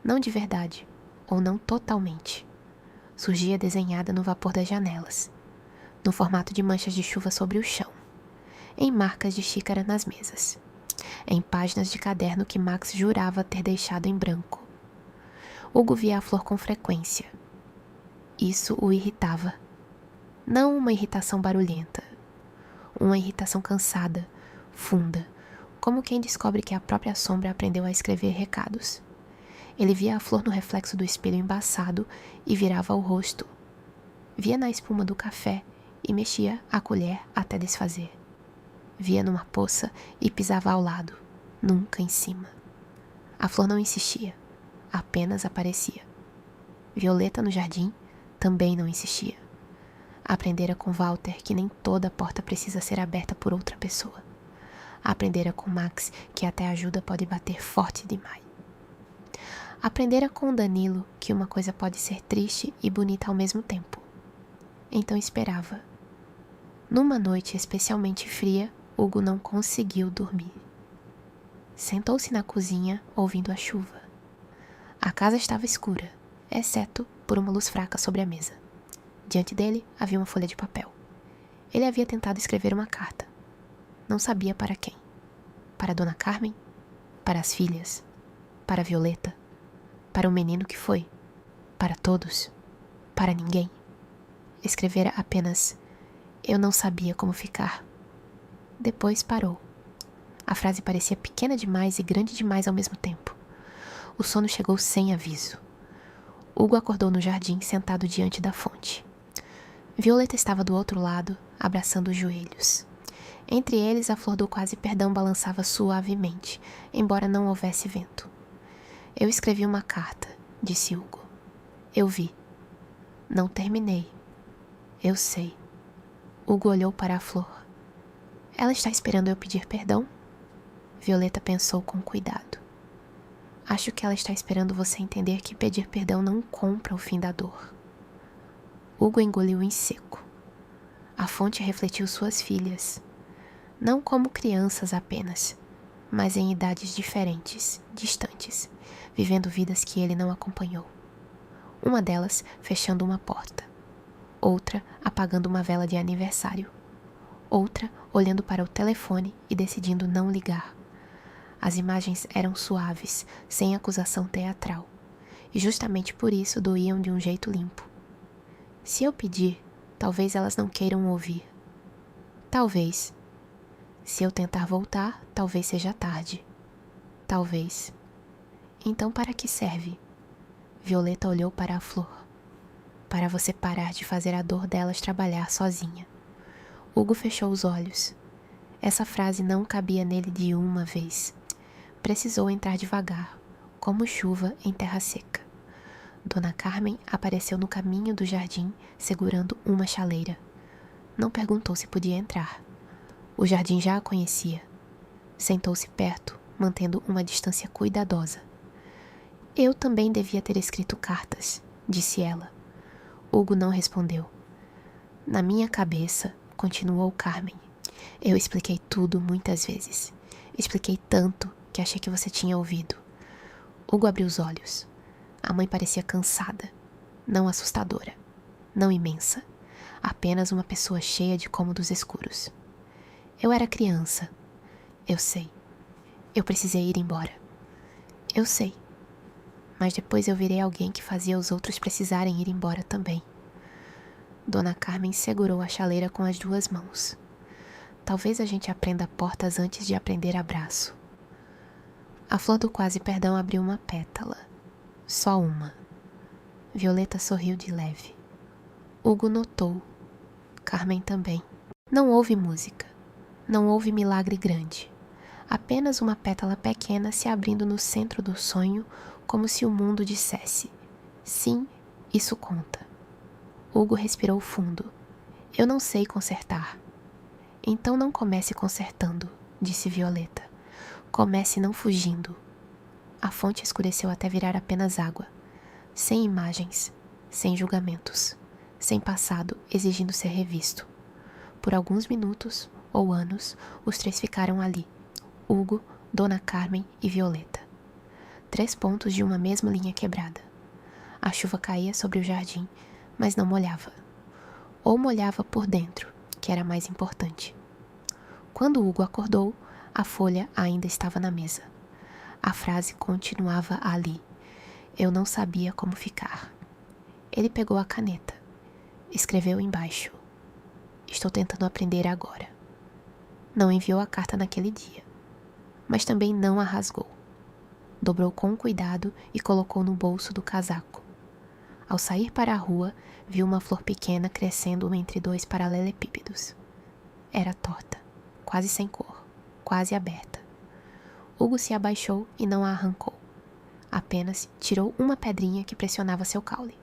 Não de verdade, ou não totalmente. Surgia desenhada no vapor das janelas, no formato de manchas de chuva sobre o chão, em marcas de xícara nas mesas, em páginas de caderno que Max jurava ter deixado em branco. Hugo via a flor com frequência. Isso o irritava. Não uma irritação barulhenta, uma irritação cansada, funda, como quem descobre que a própria sombra aprendeu a escrever recados. Ele via a flor no reflexo do espelho embaçado e virava o rosto. Via na espuma do café e mexia a colher até desfazer. Via numa poça e pisava ao lado, nunca em cima. A flor não insistia, apenas aparecia. Violeta no jardim também não insistia. Aprendera com Walter que nem toda porta precisa ser aberta por outra pessoa. Aprendera com Max que até a ajuda pode bater forte demais. Aprendera com Danilo que uma coisa pode ser triste e bonita ao mesmo tempo. Então esperava. Numa noite especialmente fria, Hugo não conseguiu dormir. Sentou-se na cozinha, ouvindo a chuva. A casa estava escura, exceto por uma luz fraca sobre a mesa. Diante dele havia uma folha de papel. Ele havia tentado escrever uma carta. Não sabia para quem. Para Dona Carmen? Para as filhas? Para Violeta? Para o menino que foi? Para todos? Para ninguém? Escrevera apenas: eu não sabia como ficar. Depois parou. A frase parecia pequena demais e grande demais ao mesmo tempo. O sono chegou sem aviso. Hugo acordou no jardim, sentado diante da fonte. Violeta estava do outro lado, abraçando os joelhos. Entre eles, a flor do quase perdão balançava suavemente, embora não houvesse vento. Eu escrevi uma carta, disse Hugo. Eu vi. Não terminei. Eu sei. Hugo olhou para a flor. Ela está esperando eu pedir perdão? Violeta pensou com cuidado. Acho que ela está esperando você entender que pedir perdão não compra o fim da dor. Hugo engoliu em seco. A fonte refletiu suas filhas. Não como crianças apenas, mas em idades diferentes, distantes, vivendo vidas que ele não acompanhou. Uma delas fechando uma porta. Outra apagando uma vela de aniversário. Outra olhando para o telefone e decidindo não ligar. As imagens eram suaves, sem acusação teatral, e justamente por isso doíam de um jeito limpo. Se eu pedir, talvez elas não queiram ouvir. Talvez. Se eu tentar voltar, talvez seja tarde. Talvez. Então para que serve? Violeta olhou para a flor. Para você parar de fazer a dor delas trabalhar sozinha. Hugo fechou os olhos. Essa frase não cabia nele de uma vez. Precisou entrar devagar, como chuva em terra seca. Dona Carmen apareceu no caminho do jardim, segurando uma chaleira. Não perguntou se podia entrar. O jardim já a conhecia. Sentou-se perto, mantendo uma distância cuidadosa. Eu também devia ter escrito cartas, disse ela. Hugo não respondeu. Na minha cabeça, continuou Carmen. Eu expliquei tudo muitas vezes. Expliquei tanto que achei que você tinha ouvido. Hugo abriu os olhos. A mãe parecia cansada, não assustadora, não imensa, apenas uma pessoa cheia de cômodos escuros. Eu era criança. Eu sei. Eu precisei ir embora. Eu sei. Mas depois eu virei alguém que fazia os outros precisarem ir embora também. Dona Carmen segurou a chaleira com as duas mãos. Talvez a gente aprenda portas antes de aprender abraço. A flor do quase perdão abriu uma pétala. Só uma. Violeta sorriu de leve. Hugo notou. Carmen também. Não houve música. Não houve milagre grande. Apenas uma pétala pequena se abrindo no centro do sonho, como se o mundo dissesse: sim, isso conta. Hugo respirou fundo. Eu não sei consertar. Então não comece consertando, disse Violeta. Comece não fugindo. A fonte escureceu até virar apenas água. Sem imagens, sem julgamentos, sem passado exigindo ser revisto. Por alguns minutos, ou anos, os 3 ficaram ali: Hugo, Dona Carmen e Violeta. 3 pontos de uma mesma linha quebrada. A chuva caía sobre o jardim, mas não molhava. Ou molhava por dentro, que era mais importante. Quando Hugo acordou, a folha ainda estava na mesa. A frase continuava ali: eu não sabia como ficar. Ele pegou a caneta. Escreveu embaixo: estou tentando aprender agora. Não enviou a carta naquele dia, mas também não a rasgou. Dobrou com cuidado e colocou no bolso do casaco. Ao sair para a rua, viu uma flor pequena crescendo entre 2 paralelepípedos. Era torta, quase sem cor, quase aberta. Hugo se abaixou e não a arrancou. Apenas tirou uma pedrinha que pressionava seu caule.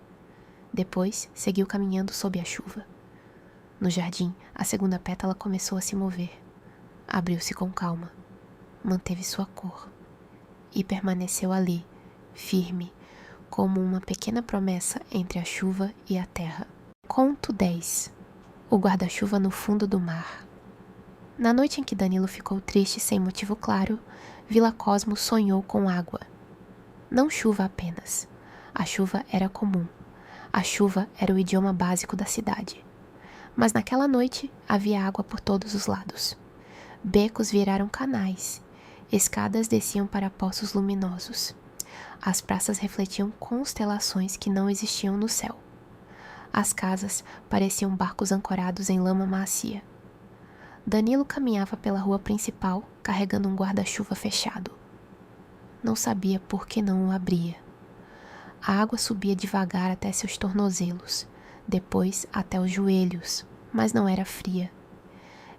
Depois, seguiu caminhando sob a chuva. No jardim, a segunda pétala começou a se mover. Abriu-se com calma. Manteve sua cor. E permaneceu ali, firme, como uma pequena promessa entre a chuva e a terra. Conto 10. O guarda-chuva no fundo do mar. Na noite em que Danilo ficou triste sem motivo claro, Vila Cosmo sonhou com água. Não chuva apenas. A chuva era comum. A chuva era o idioma básico da cidade. Mas naquela noite havia água por todos os lados. Becos viraram canais. Escadas desciam para poços luminosos. As praças refletiam constelações que não existiam no céu. As casas pareciam barcos ancorados em lama macia. Danilo caminhava pela rua principal, carregando um guarda-chuva fechado. Não sabia por que não o abria. A água subia devagar até seus tornozelos, depois até os joelhos, mas não era fria.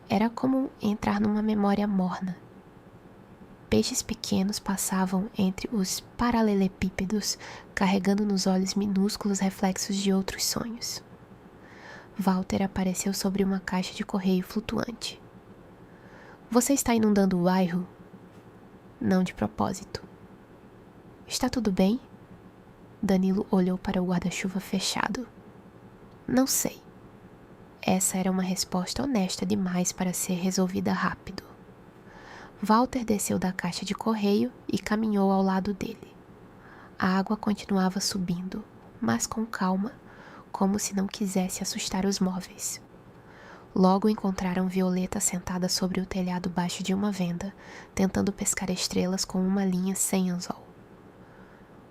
Era como entrar numa memória morna. Peixes pequenos passavam entre os paralelepípedos, carregando nos olhos minúsculos reflexos de outros sonhos. Walter apareceu sobre uma caixa de correio flutuante. Você está inundando o bairro? Não de propósito. Está tudo bem? Danilo olhou para o guarda-chuva fechado. Não sei. Essa era uma resposta honesta demais para ser resolvida rápido. Walter desceu da caixa de correio e caminhou ao lado dele. A água continuava subindo, mas com calma, como se não quisesse assustar os móveis. Logo encontraram Violeta sentada sobre o telhado baixo de uma venda, tentando pescar estrelas com uma linha sem anzol.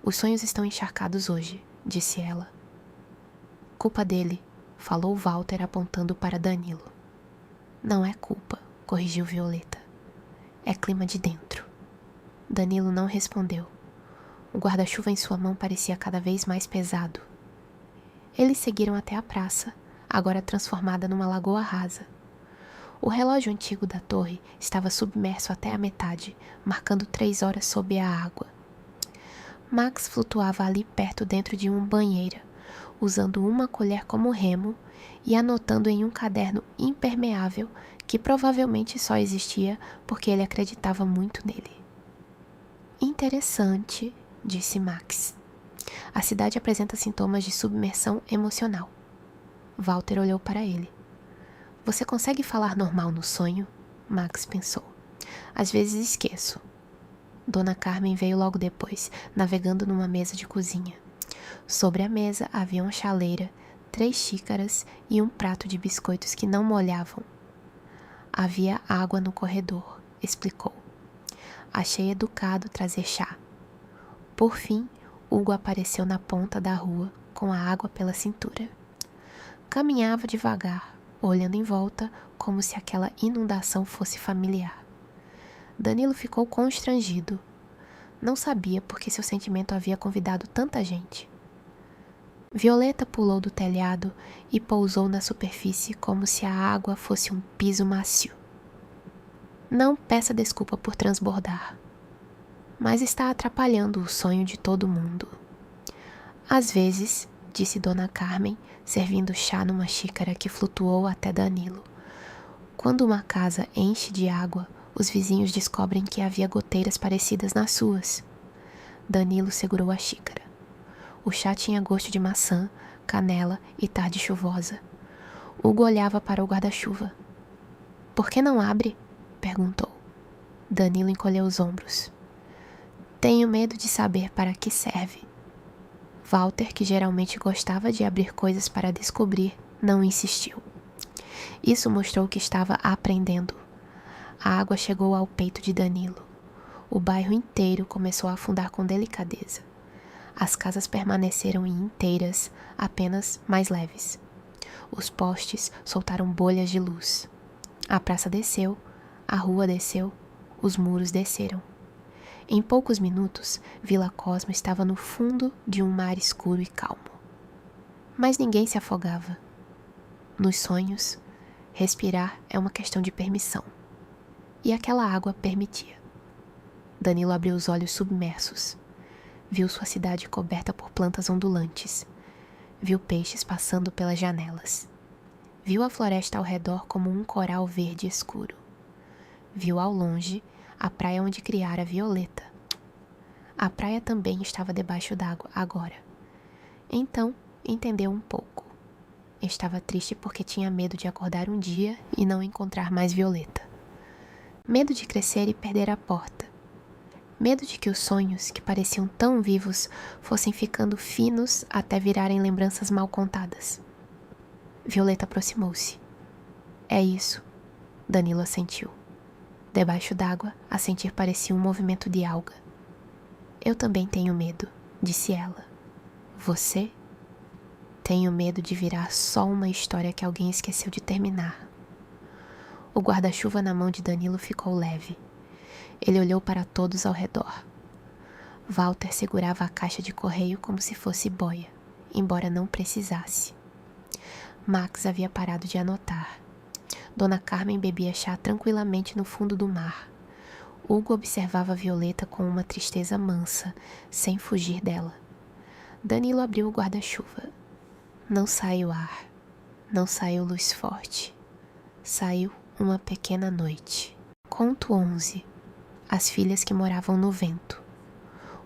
Os sonhos estão encharcados hoje, disse ela. Culpa dele, falou Walter apontando para Danilo. Não é culpa, corrigiu Violeta. É clima de dentro. Danilo não respondeu. O guarda-chuva em sua mão parecia cada vez mais pesado. Eles seguiram até a praça, agora transformada numa lagoa rasa. O relógio antigo da torre estava submerso até a metade, marcando 3 horas sob a água. Max flutuava ali perto dentro de uma banheira, usando uma colher como remo e anotando em um caderno impermeável que provavelmente só existia porque ele acreditava muito nele. Interessante, disse Max. A cidade apresenta sintomas de submersão emocional. Walter olhou para ele. Você consegue falar normal no sonho? Max pensou. Às vezes esqueço. Dona Carmen veio logo depois, navegando numa mesa de cozinha. Sobre a mesa havia uma chaleira, 3 xícaras e um prato de biscoitos que não molhavam. Havia água no corredor, explicou. Achei educado trazer chá. Por fim, Hugo apareceu na ponta da rua, com a água pela cintura. Caminhava devagar, olhando em volta, como se aquela inundação fosse familiar. Danilo ficou constrangido. Não sabia por que seu sentimento havia convidado tanta gente. Violeta pulou do telhado e pousou na superfície como se a água fosse um piso macio. Não peça desculpa por transbordar, mas está atrapalhando o sonho de todo mundo. Às vezes, disse Dona Carmen, servindo chá numa xícara que flutuou até Danilo. Quando uma casa enche de água, os vizinhos descobrem que havia goteiras parecidas nas suas. Danilo segurou a xícara. O chá tinha gosto de maçã, canela e tarde chuvosa. Hugo olhava para o guarda-chuva. Por que não abre? Perguntou. Danilo encolheu os ombros. Tenho medo de saber para que serve. Walter, que geralmente gostava de abrir coisas para descobrir, não insistiu. Isso mostrou que estava aprendendo. A água chegou ao peito de Danilo. O bairro inteiro começou a afundar com delicadeza. As casas permaneceram inteiras, apenas mais leves. Os postes soltaram bolhas de luz. A praça desceu, a rua desceu, os muros desceram. Em poucos minutos, Vila Cosmo estava no fundo de um mar escuro e calmo. Mas ninguém se afogava. Nos sonhos, respirar é uma questão de permissão. E aquela água permitia. Danilo abriu os olhos submersos. Viu sua cidade coberta por plantas ondulantes. Viu peixes passando pelas janelas. Viu a floresta ao redor como um coral verde escuro. Viu ao longe a praia onde criara Violeta. A praia também estava debaixo d'água agora. Então, entendeu um pouco. Estava triste porque tinha medo de acordar um dia e não encontrar mais Violeta. Medo de crescer e perder a porta. Medo de que os sonhos, que pareciam tão vivos, fossem ficando finos até virarem lembranças mal contadas. Violeta aproximou-se. É isso, Danilo assentiu. Debaixo d'água, a sentir parecia um movimento de alga. Eu também tenho medo, disse ela. Você? Tenho medo de virar só uma história que alguém esqueceu de terminar. O guarda-chuva na mão de Danilo ficou leve. Ele olhou para todos ao redor. Walter segurava a caixa de correio como se fosse boia, embora não precisasse. Max havia parado de anotar. Dona Carmen bebia chá tranquilamente no fundo do mar. Hugo observava Violeta com uma tristeza mansa, sem fugir dela. Danilo abriu o guarda-chuva. Não saiu ar. Não saiu luz forte. Saiu uma pequena noite. Conto 11. As filhas que moravam no vento.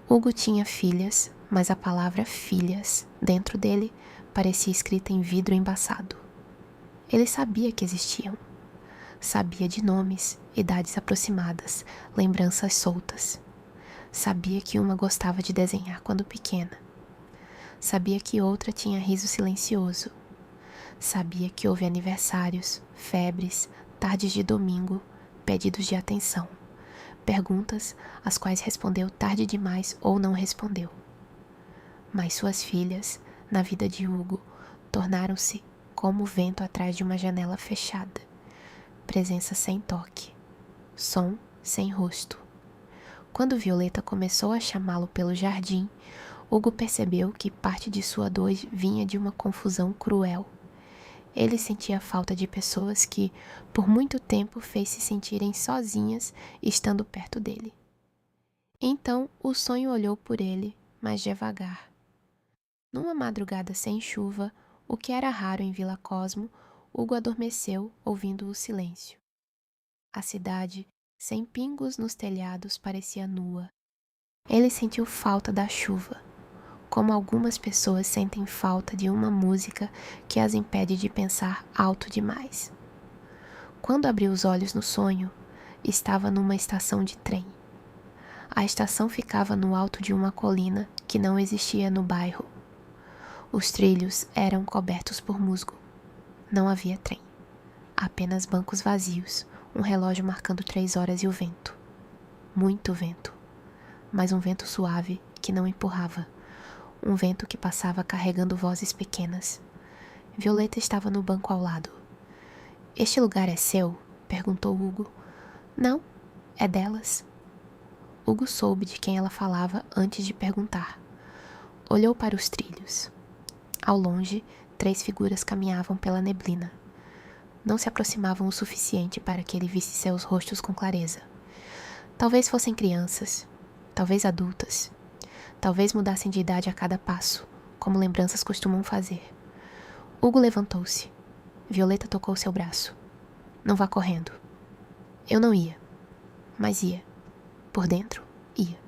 Hugo tinha filhas, mas a palavra filhas, dentro dele, parecia escrita em vidro embaçado. Ele sabia que existiam. Sabia de nomes, idades aproximadas, lembranças soltas. Sabia que uma gostava de desenhar quando pequena. Sabia que outra tinha riso silencioso. Sabia que houve aniversários, febres, tardes de domingo, pedidos de atenção. Perguntas às quais respondeu tarde demais ou não respondeu. Mas suas filhas, na vida de Hugo, tornaram-se como o vento atrás de uma janela fechada. Presença sem toque. Som sem rosto. Quando Violeta começou a chamá-lo pelo jardim, Hugo percebeu que parte de sua dor vinha de uma confusão cruel. Ele sentia falta de pessoas que, por muito tempo, fez se sentirem sozinhas estando perto dele. Então, o sonho olhou por ele, mas devagar. Numa madrugada sem chuva, o que era raro em Vila Cosmo, Hugo adormeceu ouvindo o silêncio. A cidade, sem pingos nos telhados, parecia nua. Ele sentiu falta da chuva, como algumas pessoas sentem falta de uma música que as impede de pensar alto demais. Quando abriu os olhos no sonho, estava numa estação de trem. A estação ficava no alto de uma colina que não existia no bairro. Os trilhos eram cobertos por musgo. Não havia trem. Apenas bancos vazios, um relógio marcando 3 horas e o vento. Muito vento. Mas um vento suave que não empurrava. Um vento que passava carregando vozes pequenas. Violeta estava no banco ao lado. Este lugar é seu? Perguntou Hugo. Não, é delas. Hugo soube de quem ela falava antes de perguntar. Olhou para os trilhos. Ao longe, 3 figuras caminhavam pela neblina. Não se aproximavam o suficiente para que ele visse seus rostos com clareza. Talvez fossem crianças, talvez adultas. Talvez mudassem de idade a cada passo, como lembranças costumam fazer. Hugo levantou-se. Violeta tocou seu braço. Não vá correndo. Eu não ia, mas ia. Por dentro, ia.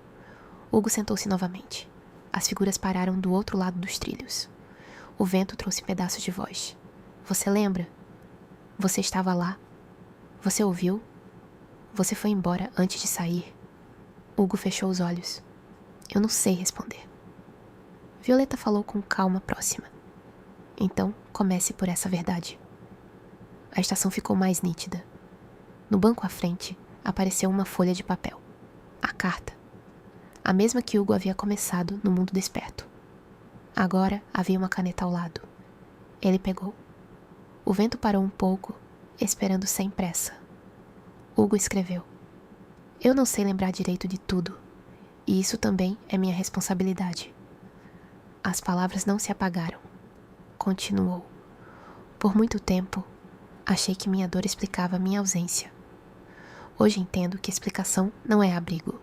Hugo sentou-se novamente. As figuras pararam do outro lado dos trilhos. O vento trouxe pedaços de voz. Você lembra? Você estava lá. Você ouviu? Você foi embora antes de sair? Hugo fechou os olhos. Eu não sei responder. Violeta falou com calma próxima. Então, comece por essa verdade. A estação ficou mais nítida. No banco à frente, apareceu uma folha de papel. A carta. A mesma que Hugo havia começado no mundo desperto. Agora havia uma caneta ao lado. Ele pegou. O vento parou um pouco, esperando sem pressa. Hugo escreveu. Eu não sei lembrar direito de tudo, e isso também é minha responsabilidade. As palavras não se apagaram. Continuou. Por muito tempo, achei que minha dor explicava minha ausência. Hoje entendo que explicação não é abrigo.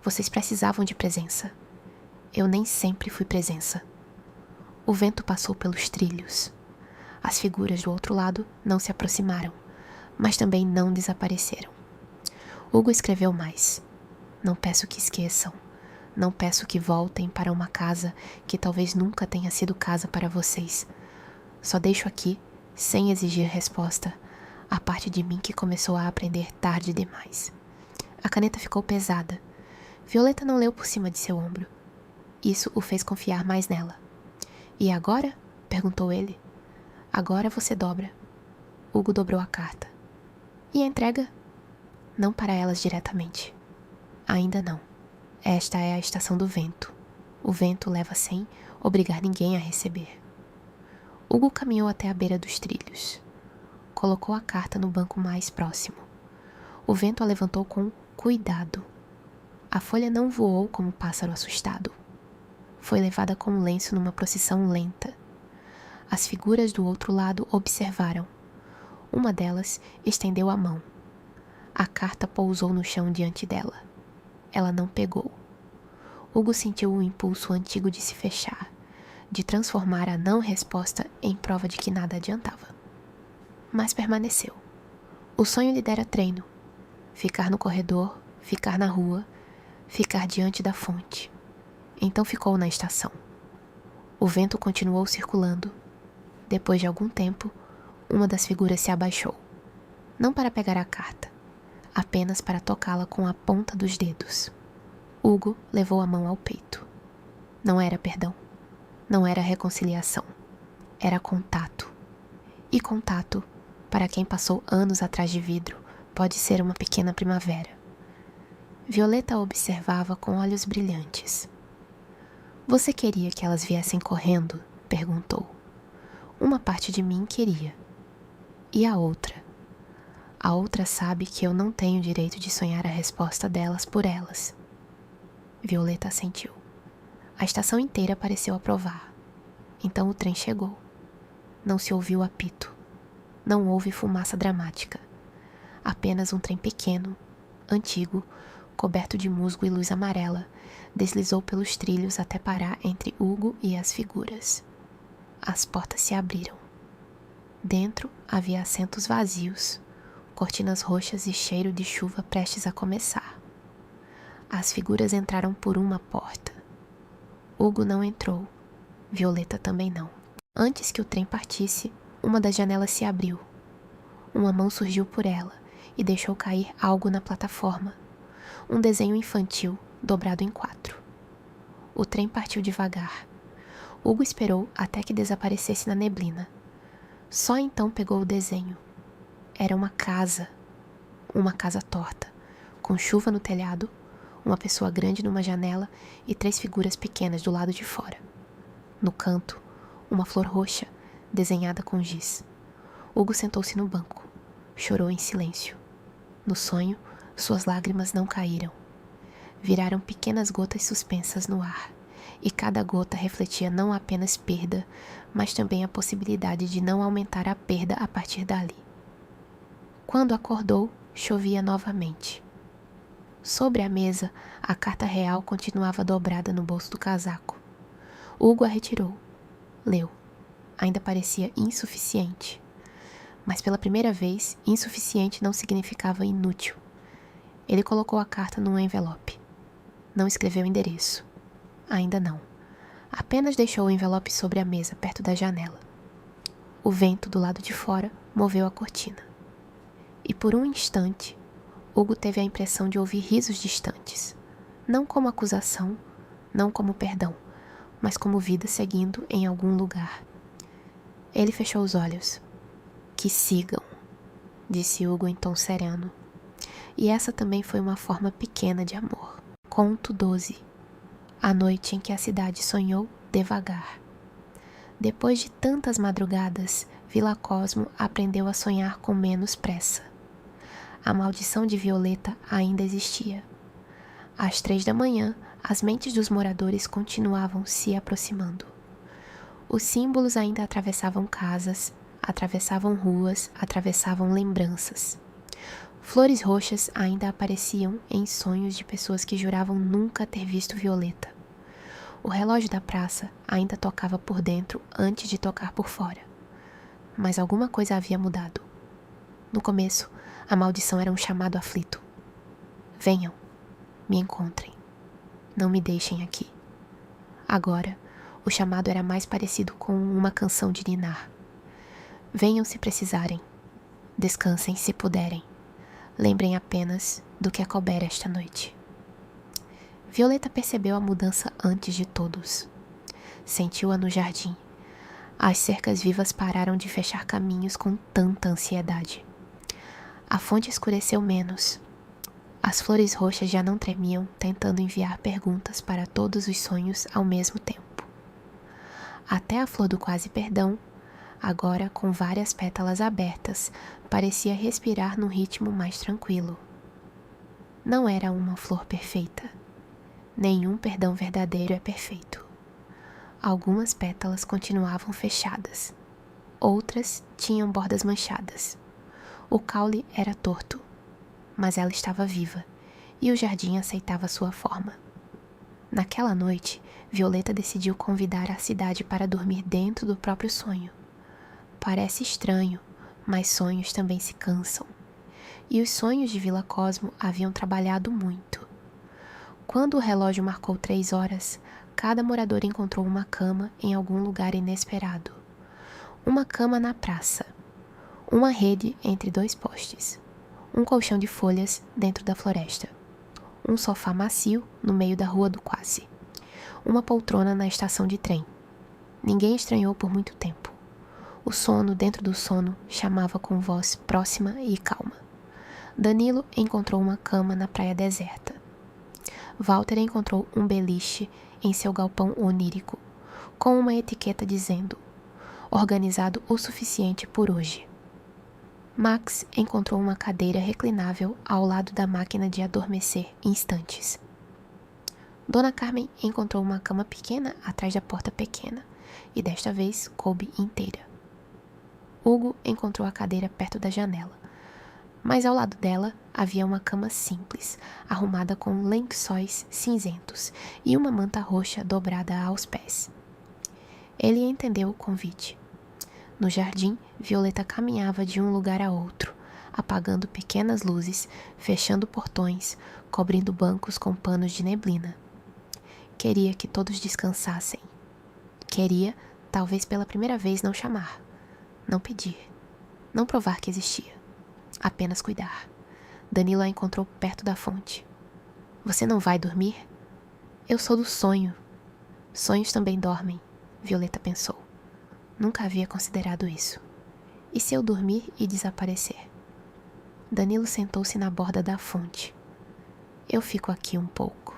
Vocês precisavam de presença. Eu nem sempre fui presença. O vento passou pelos trilhos. As figuras do outro lado não se aproximaram, mas também não desapareceram. Hugo escreveu mais. Não peço que esqueçam. Não peço que voltem para uma casa que talvez nunca tenha sido casa para vocês. Só deixo aqui, sem exigir resposta, a parte de mim que começou a aprender tarde demais. A caneta ficou pesada. Violeta não leu por cima de seu ombro. Isso o fez confiar mais nela. E agora? Perguntou ele. Agora você dobra. Hugo dobrou a carta. E a entrega? Não para elas diretamente. Ainda não. Esta é a estação do vento. O vento leva sem obrigar ninguém a receber. Hugo caminhou até a beira dos trilhos. Colocou a carta no banco mais próximo. O vento a levantou com cuidado. A folha não voou como um pássaro assustado. Foi levada com um lenço numa procissão lenta. As figuras do outro lado observaram. Uma delas estendeu a mão. A carta pousou no chão diante dela. Ela não pegou. Hugo sentiu o impulso antigo de se fechar, de transformar a não resposta em prova de que nada adiantava. Mas permaneceu. O sonho lhe dera treino. Ficar no corredor, ficar na rua, ficar diante da fonte. Então ficou na estação. O vento continuou circulando. Depois de algum tempo, uma das figuras se abaixou. Não para pegar a carta, apenas para tocá-la com a ponta dos dedos. Hugo levou a mão ao peito. Não era perdão. Não era reconciliação. Era contato. E contato, para quem passou anos atrás de vidro, pode ser uma pequena primavera. Violeta a observava com olhos brilhantes. Você queria que elas viessem correndo? Perguntou. Uma parte de mim queria. E a outra? A outra sabe que eu não tenho direito de sonhar a resposta delas por elas. Violeta assentiu. A estação inteira pareceu aprovar. Então o trem chegou. Não se ouviu apito. Não houve fumaça dramática. Apenas um trem pequeno, antigo, coberto de musgo e luz amarela, deslizou pelos trilhos até parar entre Hugo e as figuras. As portas se abriram. Dentro havia assentos vazios, cortinas roxas e cheiro de chuva prestes a começar. As figuras entraram por uma porta. Hugo não entrou. Violeta também não. Antes que o trem partisse, uma das janelas se abriu. Uma mão surgiu por ela e deixou cair algo na plataforma. Um desenho infantil, dobrado em 4. O trem partiu devagar. Hugo esperou até que desaparecesse na neblina. Só então pegou o desenho. Era uma casa torta, com chuva no telhado, uma pessoa grande numa janela e 3 figuras pequenas do lado de fora. No canto, uma flor roxa, desenhada com giz. Hugo sentou-se no banco. Chorou em silêncio. No sonho, suas lágrimas não caíram. Viraram pequenas gotas suspensas no ar, e cada gota refletia não apenas perda, mas também a possibilidade de não aumentar a perda a partir dali. Quando acordou, chovia novamente. Sobre a mesa, a carta real continuava dobrada no bolso do casaco. Hugo a retirou. Leu. Ainda parecia insuficiente. Mas pela primeira vez, insuficiente não significava inútil. Ele colocou a carta num envelope. Não escreveu endereço. Ainda não. Apenas deixou o envelope sobre a mesa, perto da janela. O vento do lado de fora moveu a cortina. E por um instante, Hugo teve a impressão de ouvir risos distantes, não como acusação, não como perdão, mas como vida seguindo em algum lugar. Ele fechou os olhos. Que sigam, disse Hugo em tom sereno. E essa também foi uma forma pequena de amor. Conto 12. A noite em que a cidade sonhou devagar. Depois de tantas madrugadas, Vila Cosmo aprendeu a sonhar com menos pressa. A maldição de Violeta ainda existia. Às 3 da manhã, as mentes dos moradores continuavam se aproximando. Os símbolos ainda atravessavam casas, atravessavam ruas, atravessavam lembranças. Flores roxas ainda apareciam em sonhos de pessoas que juravam nunca ter visto Violeta. O relógio da praça ainda tocava por dentro antes de tocar por fora. Mas alguma coisa havia mudado. No começo, a maldição era um chamado aflito. Venham, me encontrem. Não me deixem aqui. Agora, o chamado era mais parecido com uma canção de ninar. Venham se precisarem. Descansem se puderem. Lembrem apenas do que a couber esta noite. Violeta percebeu a mudança antes de todos. Sentiu-a no jardim. As cercas vivas pararam de fechar caminhos com tanta ansiedade. A fonte escureceu menos. As flores roxas já não tremiam, tentando enviar perguntas para todos os sonhos ao mesmo tempo. Até a flor do quase perdão, agora com várias pétalas abertas, parecia respirar num ritmo mais tranquilo. Não era uma flor perfeita. Nenhum perdão verdadeiro é perfeito. Algumas pétalas continuavam fechadas. Outras tinham bordas manchadas. O caule era torto, mas ela estava viva, e o jardim aceitava sua forma. Naquela noite, Violeta decidiu convidar a cidade para dormir dentro do próprio sonho. Parece estranho, mas sonhos também se cansam. E os sonhos de Vila Cosmo haviam trabalhado muito. Quando o relógio marcou 3 horas, cada morador encontrou uma cama em algum lugar inesperado. Uma cama na praça. Uma rede entre 2 postes. Um colchão de folhas dentro da floresta. Um sofá macio no meio da rua do quase. Uma poltrona na estação de trem. Ninguém estranhou por muito tempo. O sono dentro do sono chamava com voz próxima e calma. Danilo encontrou uma cama na praia deserta. Walter encontrou um beliche em seu galpão onírico, com uma etiqueta dizendo: organizado o suficiente por hoje. Max encontrou uma cadeira reclinável ao lado da máquina de adormecer instantes. Dona Carmen encontrou uma cama pequena atrás da porta pequena, e desta vez coube inteira. Hugo encontrou a cadeira perto da janela, mas ao lado dela havia uma cama simples, arrumada com lençóis cinzentos e uma manta roxa dobrada aos pés. Ele entendeu o convite. No jardim, Violeta caminhava de um lugar a outro, apagando pequenas luzes, fechando portões, cobrindo bancos com panos de neblina. Queria que todos descansassem. Queria, talvez pela primeira vez, não chamar, não pedir, não provar que existia. Apenas cuidar. Danilo a encontrou perto da fonte. Você não vai dormir? Eu sou do sonho. Sonhos também dormem, Violeta pensou. Nunca havia considerado isso. E se eu dormir e desaparecer? Danilo sentou-se na borda da fonte. Eu fico aqui um pouco.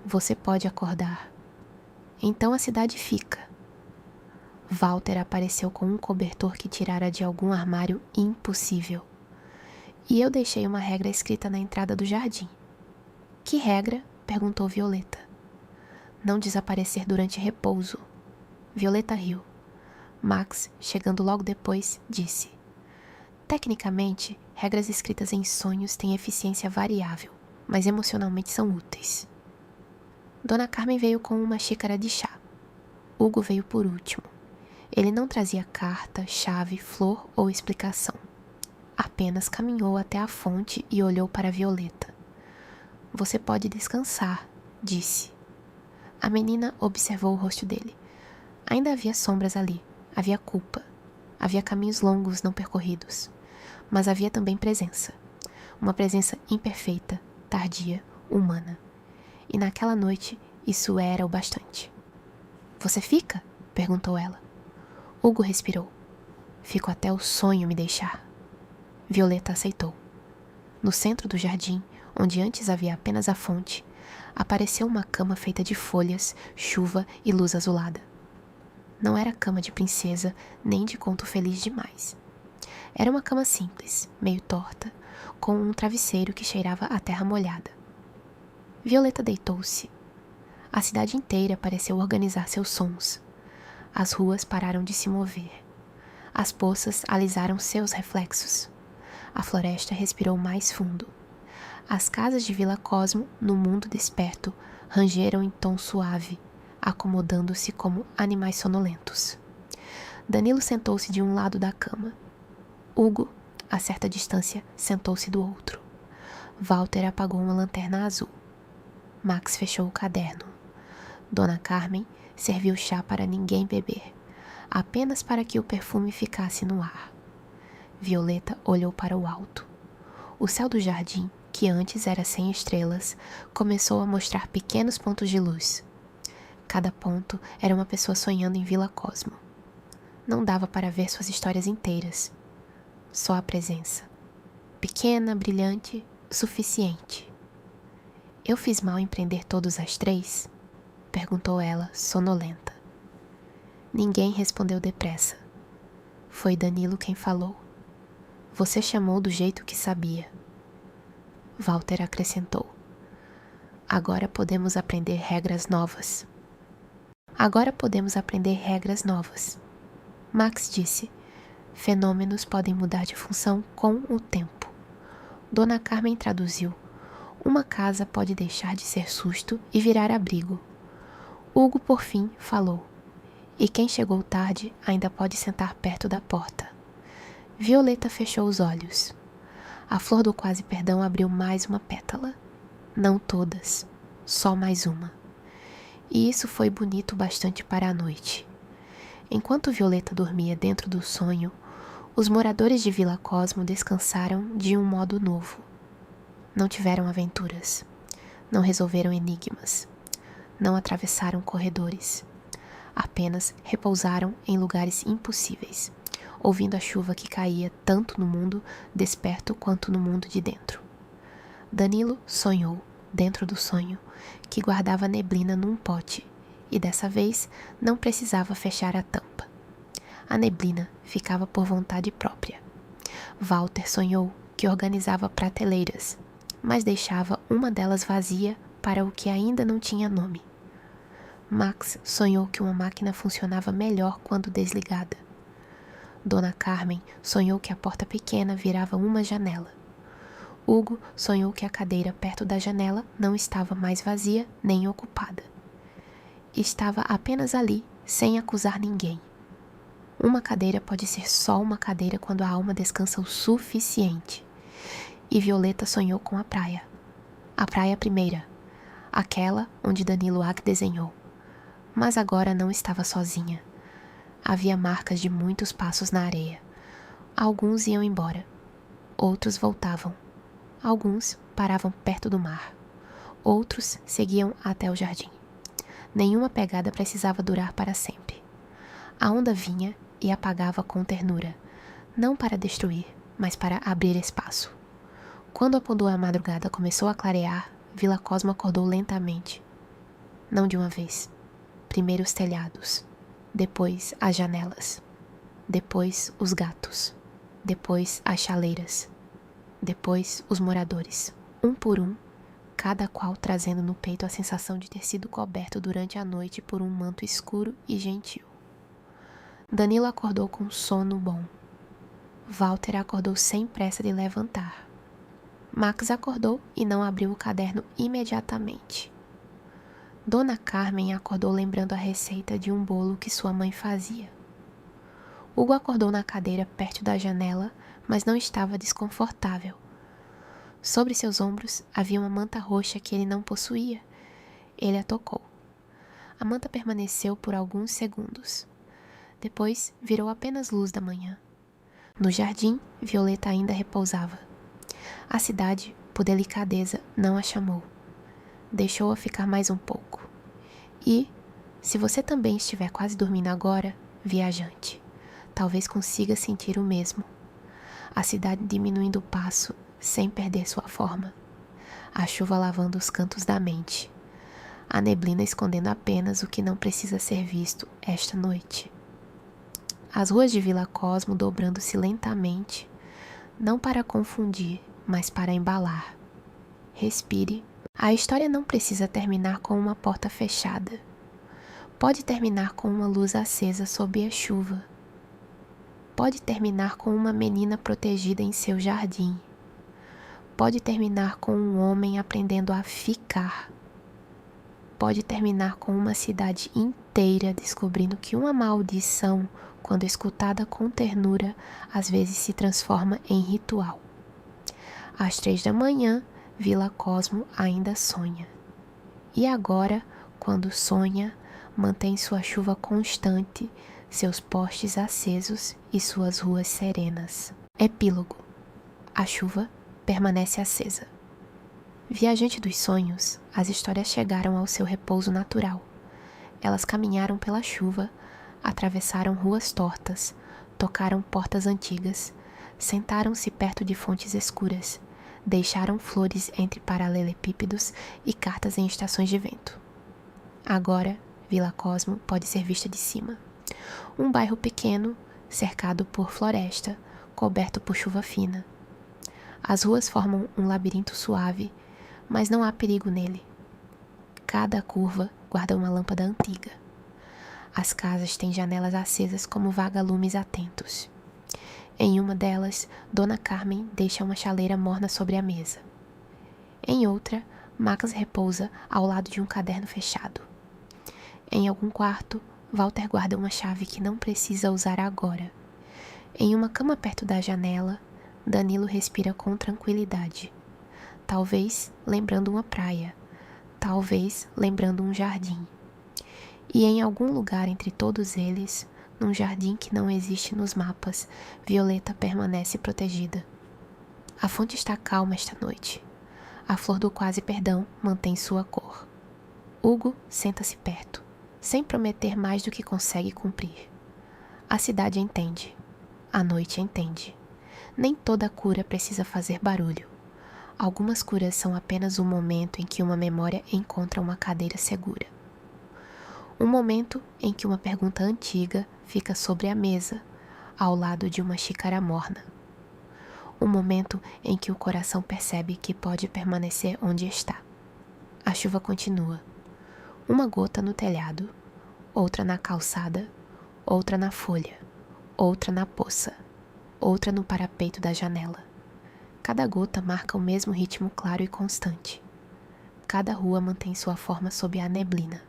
Você pode acordar. Então a cidade fica. Walter apareceu com um cobertor que tirara de algum armário impossível. E eu deixei uma regra escrita na entrada do jardim. Que regra? Perguntou Violeta. Não desaparecer durante repouso. Violeta riu. Max, chegando logo depois, disse: tecnicamente, regras escritas em sonhos têm eficiência variável, mas emocionalmente são úteis. Dona Carmen veio com uma xícara de chá. Hugo veio por último. Ele não trazia carta, chave, flor ou explicação. Apenas caminhou até a fonte e olhou para Violeta. Você pode descansar, disse. A menina observou o rosto dele. Ainda havia sombras ali. Havia culpa. Havia caminhos longos não percorridos. Mas havia também presença. Uma presença imperfeita, tardia, humana. E naquela noite, isso era o bastante. Você fica? Perguntou ela. Hugo respirou. Fico até o sonho me deixar. Violeta aceitou. No centro do jardim, onde antes havia apenas a fonte, apareceu uma cama feita de folhas, chuva e luz azulada. Não era cama de princesa, nem de conto feliz demais. Era uma cama simples, meio torta, com um travesseiro que cheirava a terra molhada. Violeta deitou-se. A cidade inteira pareceu organizar seus sons. As ruas pararam de se mover. As poças alisaram seus reflexos. A floresta respirou mais fundo. As casas de Vila Cosmo, no mundo desperto, rangeram em tom suave, acomodando-se como animais sonolentos. Danilo sentou-se de um lado da cama. Hugo, a certa distância, sentou-se do outro. Walter apagou uma lanterna azul. Max fechou o caderno. Dona Carmen serviu chá para ninguém beber, apenas para que o perfume ficasse no ar. Violeta olhou para o alto. O céu do jardim, que antes era sem estrelas, começou a mostrar pequenos pontos de luz. Cada ponto era uma pessoa sonhando em Vila Cosmo. Não dava para ver suas histórias inteiras. Só a presença. Pequena, brilhante, suficiente. Eu fiz mal em prender todos as três? Perguntou ela, sonolenta. Ninguém respondeu depressa. Foi Danilo quem falou. Você chamou do jeito que sabia. Walter acrescentou. Agora podemos aprender regras novas. Agora podemos aprender regras novas. Max disse. Fenômenos podem mudar de função com o tempo. Dona Carmen traduziu. Uma casa pode deixar de ser susto e virar abrigo. Hugo, por fim, falou. E quem chegou tarde ainda pode sentar perto da porta. Violeta fechou os olhos. A flor do quase perdão abriu mais uma pétala. Não todas, só mais uma. E isso foi bonito bastante para a noite. Enquanto Violeta dormia dentro do sonho, os moradores de Vila Cosmo descansaram de um modo novo. Não tiveram aventuras. Não resolveram enigmas. Não atravessaram corredores. Apenas repousaram em lugares impossíveis, ouvindo a chuva que caía tanto no mundo desperto quanto no mundo de dentro. Danilo sonhou, dentro do sonho, que guardava neblina num pote e dessa vez não precisava fechar a tampa. A neblina ficava por vontade própria. Walter sonhou que organizava prateleiras, mas deixava uma delas vazia para o que ainda não tinha nome. Max sonhou que uma máquina funcionava melhor quando desligada. Dona Carmen sonhou que a porta pequena virava uma janela. Hugo sonhou que a cadeira perto da janela não estava mais vazia nem ocupada. Estava apenas ali, sem acusar ninguém. Uma cadeira pode ser só uma cadeira quando a alma descansa o suficiente. E Violeta sonhou com a praia. A praia primeira, aquela onde Danilo Ag desenhou. Mas agora não estava sozinha. Havia marcas de muitos passos na areia. Alguns iam embora. Outros voltavam. Alguns paravam perto do mar. Outros seguiam até o jardim. Nenhuma pegada precisava durar para sempre. A onda vinha e apagava com ternura, não para destruir, mas para abrir espaço. Quando a madrugada começou a clarear, Vila Cosmo acordou lentamente. Não de uma vez. Primeiro os telhados, depois as janelas, depois os gatos, depois as chaleiras, depois os moradores, um por um, cada qual trazendo no peito a sensação de ter sido coberto durante a noite por um manto escuro e gentil. Danilo acordou com sono bom. Walter acordou sem pressa de levantar. Max acordou e não abriu o caderno imediatamente. Dona Carmen acordou lembrando a receita de um bolo que sua mãe fazia. Hugo acordou na cadeira perto da janela, mas não estava desconfortável. Sobre seus ombros havia uma manta roxa que ele não possuía. Ele a tocou. A manta permaneceu por alguns segundos. Depois virou apenas luz da manhã. No jardim, Violeta ainda repousava. A cidade, por delicadeza, não a chamou. Deixou-a ficar mais um pouco. E, se você também estiver quase dormindo agora, viajante, talvez consiga sentir o mesmo. A cidade diminuindo o passo, sem perder sua forma. A chuva lavando os cantos da mente. A neblina escondendo apenas o que não precisa ser visto esta noite. As ruas de Vila Cosmo dobrando-se lentamente, não para confundir, mas para embalar. Respire. A história não precisa terminar com uma porta fechada. Pode terminar com uma luz acesa sob a chuva. Pode terminar com uma menina protegida em seu jardim. Pode terminar com um homem aprendendo a ficar. Pode terminar com uma cidade inteira descobrindo que uma maldição, quando escutada com ternura, às vezes se transforma em ritual. Às 3 da manhã, Vila Cosmo ainda sonha. E agora, quando sonha, mantém sua chuva constante, seus postes acesos e suas ruas serenas. Epílogo. A chuva permanece acesa. Viajante dos sonhos, as histórias chegaram ao seu repouso natural. Elas caminharam pela chuva, atravessaram ruas tortas, tocaram portas antigas, sentaram-se perto de fontes escuras, deixaram flores entre paralelepípedos e cartas em estações de vento. Agora, Vila Cosmo pode ser vista de cima. Um bairro pequeno, cercado por floresta, coberto por chuva fina. As ruas formam um labirinto suave, mas não há perigo nele. Cada curva guarda uma lâmpada antiga. As casas têm janelas acesas como vagalumes atentos. Em uma delas, Dona Carmen deixa uma chaleira morna sobre a mesa. Em outra, Max repousa ao lado de um caderno fechado. Em algum quarto, Walter guarda uma chave que não precisa usar agora. Em uma cama perto da janela, Danilo respira com tranquilidade. Talvez lembrando uma praia, talvez lembrando um jardim. E em algum lugar entre todos eles, num jardim que não existe nos mapas, Violeta permanece protegida. A fonte está calma esta noite. A flor do quase perdão mantém sua cor. Hugo senta-se perto, sem prometer mais do que consegue cumprir. A cidade entende. A noite entende. Nem toda cura precisa fazer barulho. Algumas curas são apenas o momento em que uma memória encontra uma cadeira segura. Um momento em que uma pergunta antiga fica sobre a mesa, ao lado de uma xícara morna. Um momento em que o coração percebe que pode permanecer onde está. A chuva continua. Uma gota no telhado, outra na calçada, outra na folha, outra na poça, outra no parapeito da janela. Cada gota marca o mesmo ritmo claro e constante. Cada rua mantém sua forma sob a neblina.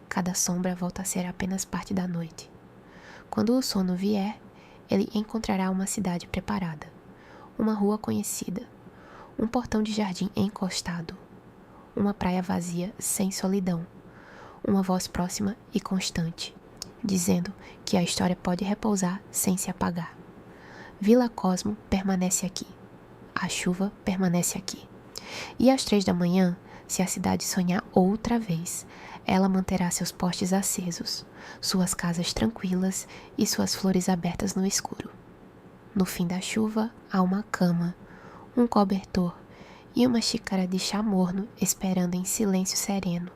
Cada sombra volta a ser apenas parte da noite. Quando o sono vier, ele encontrará uma cidade preparada, uma rua conhecida, um portão de jardim encostado, uma praia vazia sem solidão, uma voz próxima e constante, dizendo que a história pode repousar sem se apagar. Vila Cosmo permanece aqui. A chuva permanece aqui. E às 3 da manhã, se a cidade sonhar outra vez, ela manterá seus postes acesos, suas casas tranquilas e suas flores abertas no escuro. No fim da chuva, há uma cama, um cobertor e uma xícara de chá morno esperando em silêncio sereno.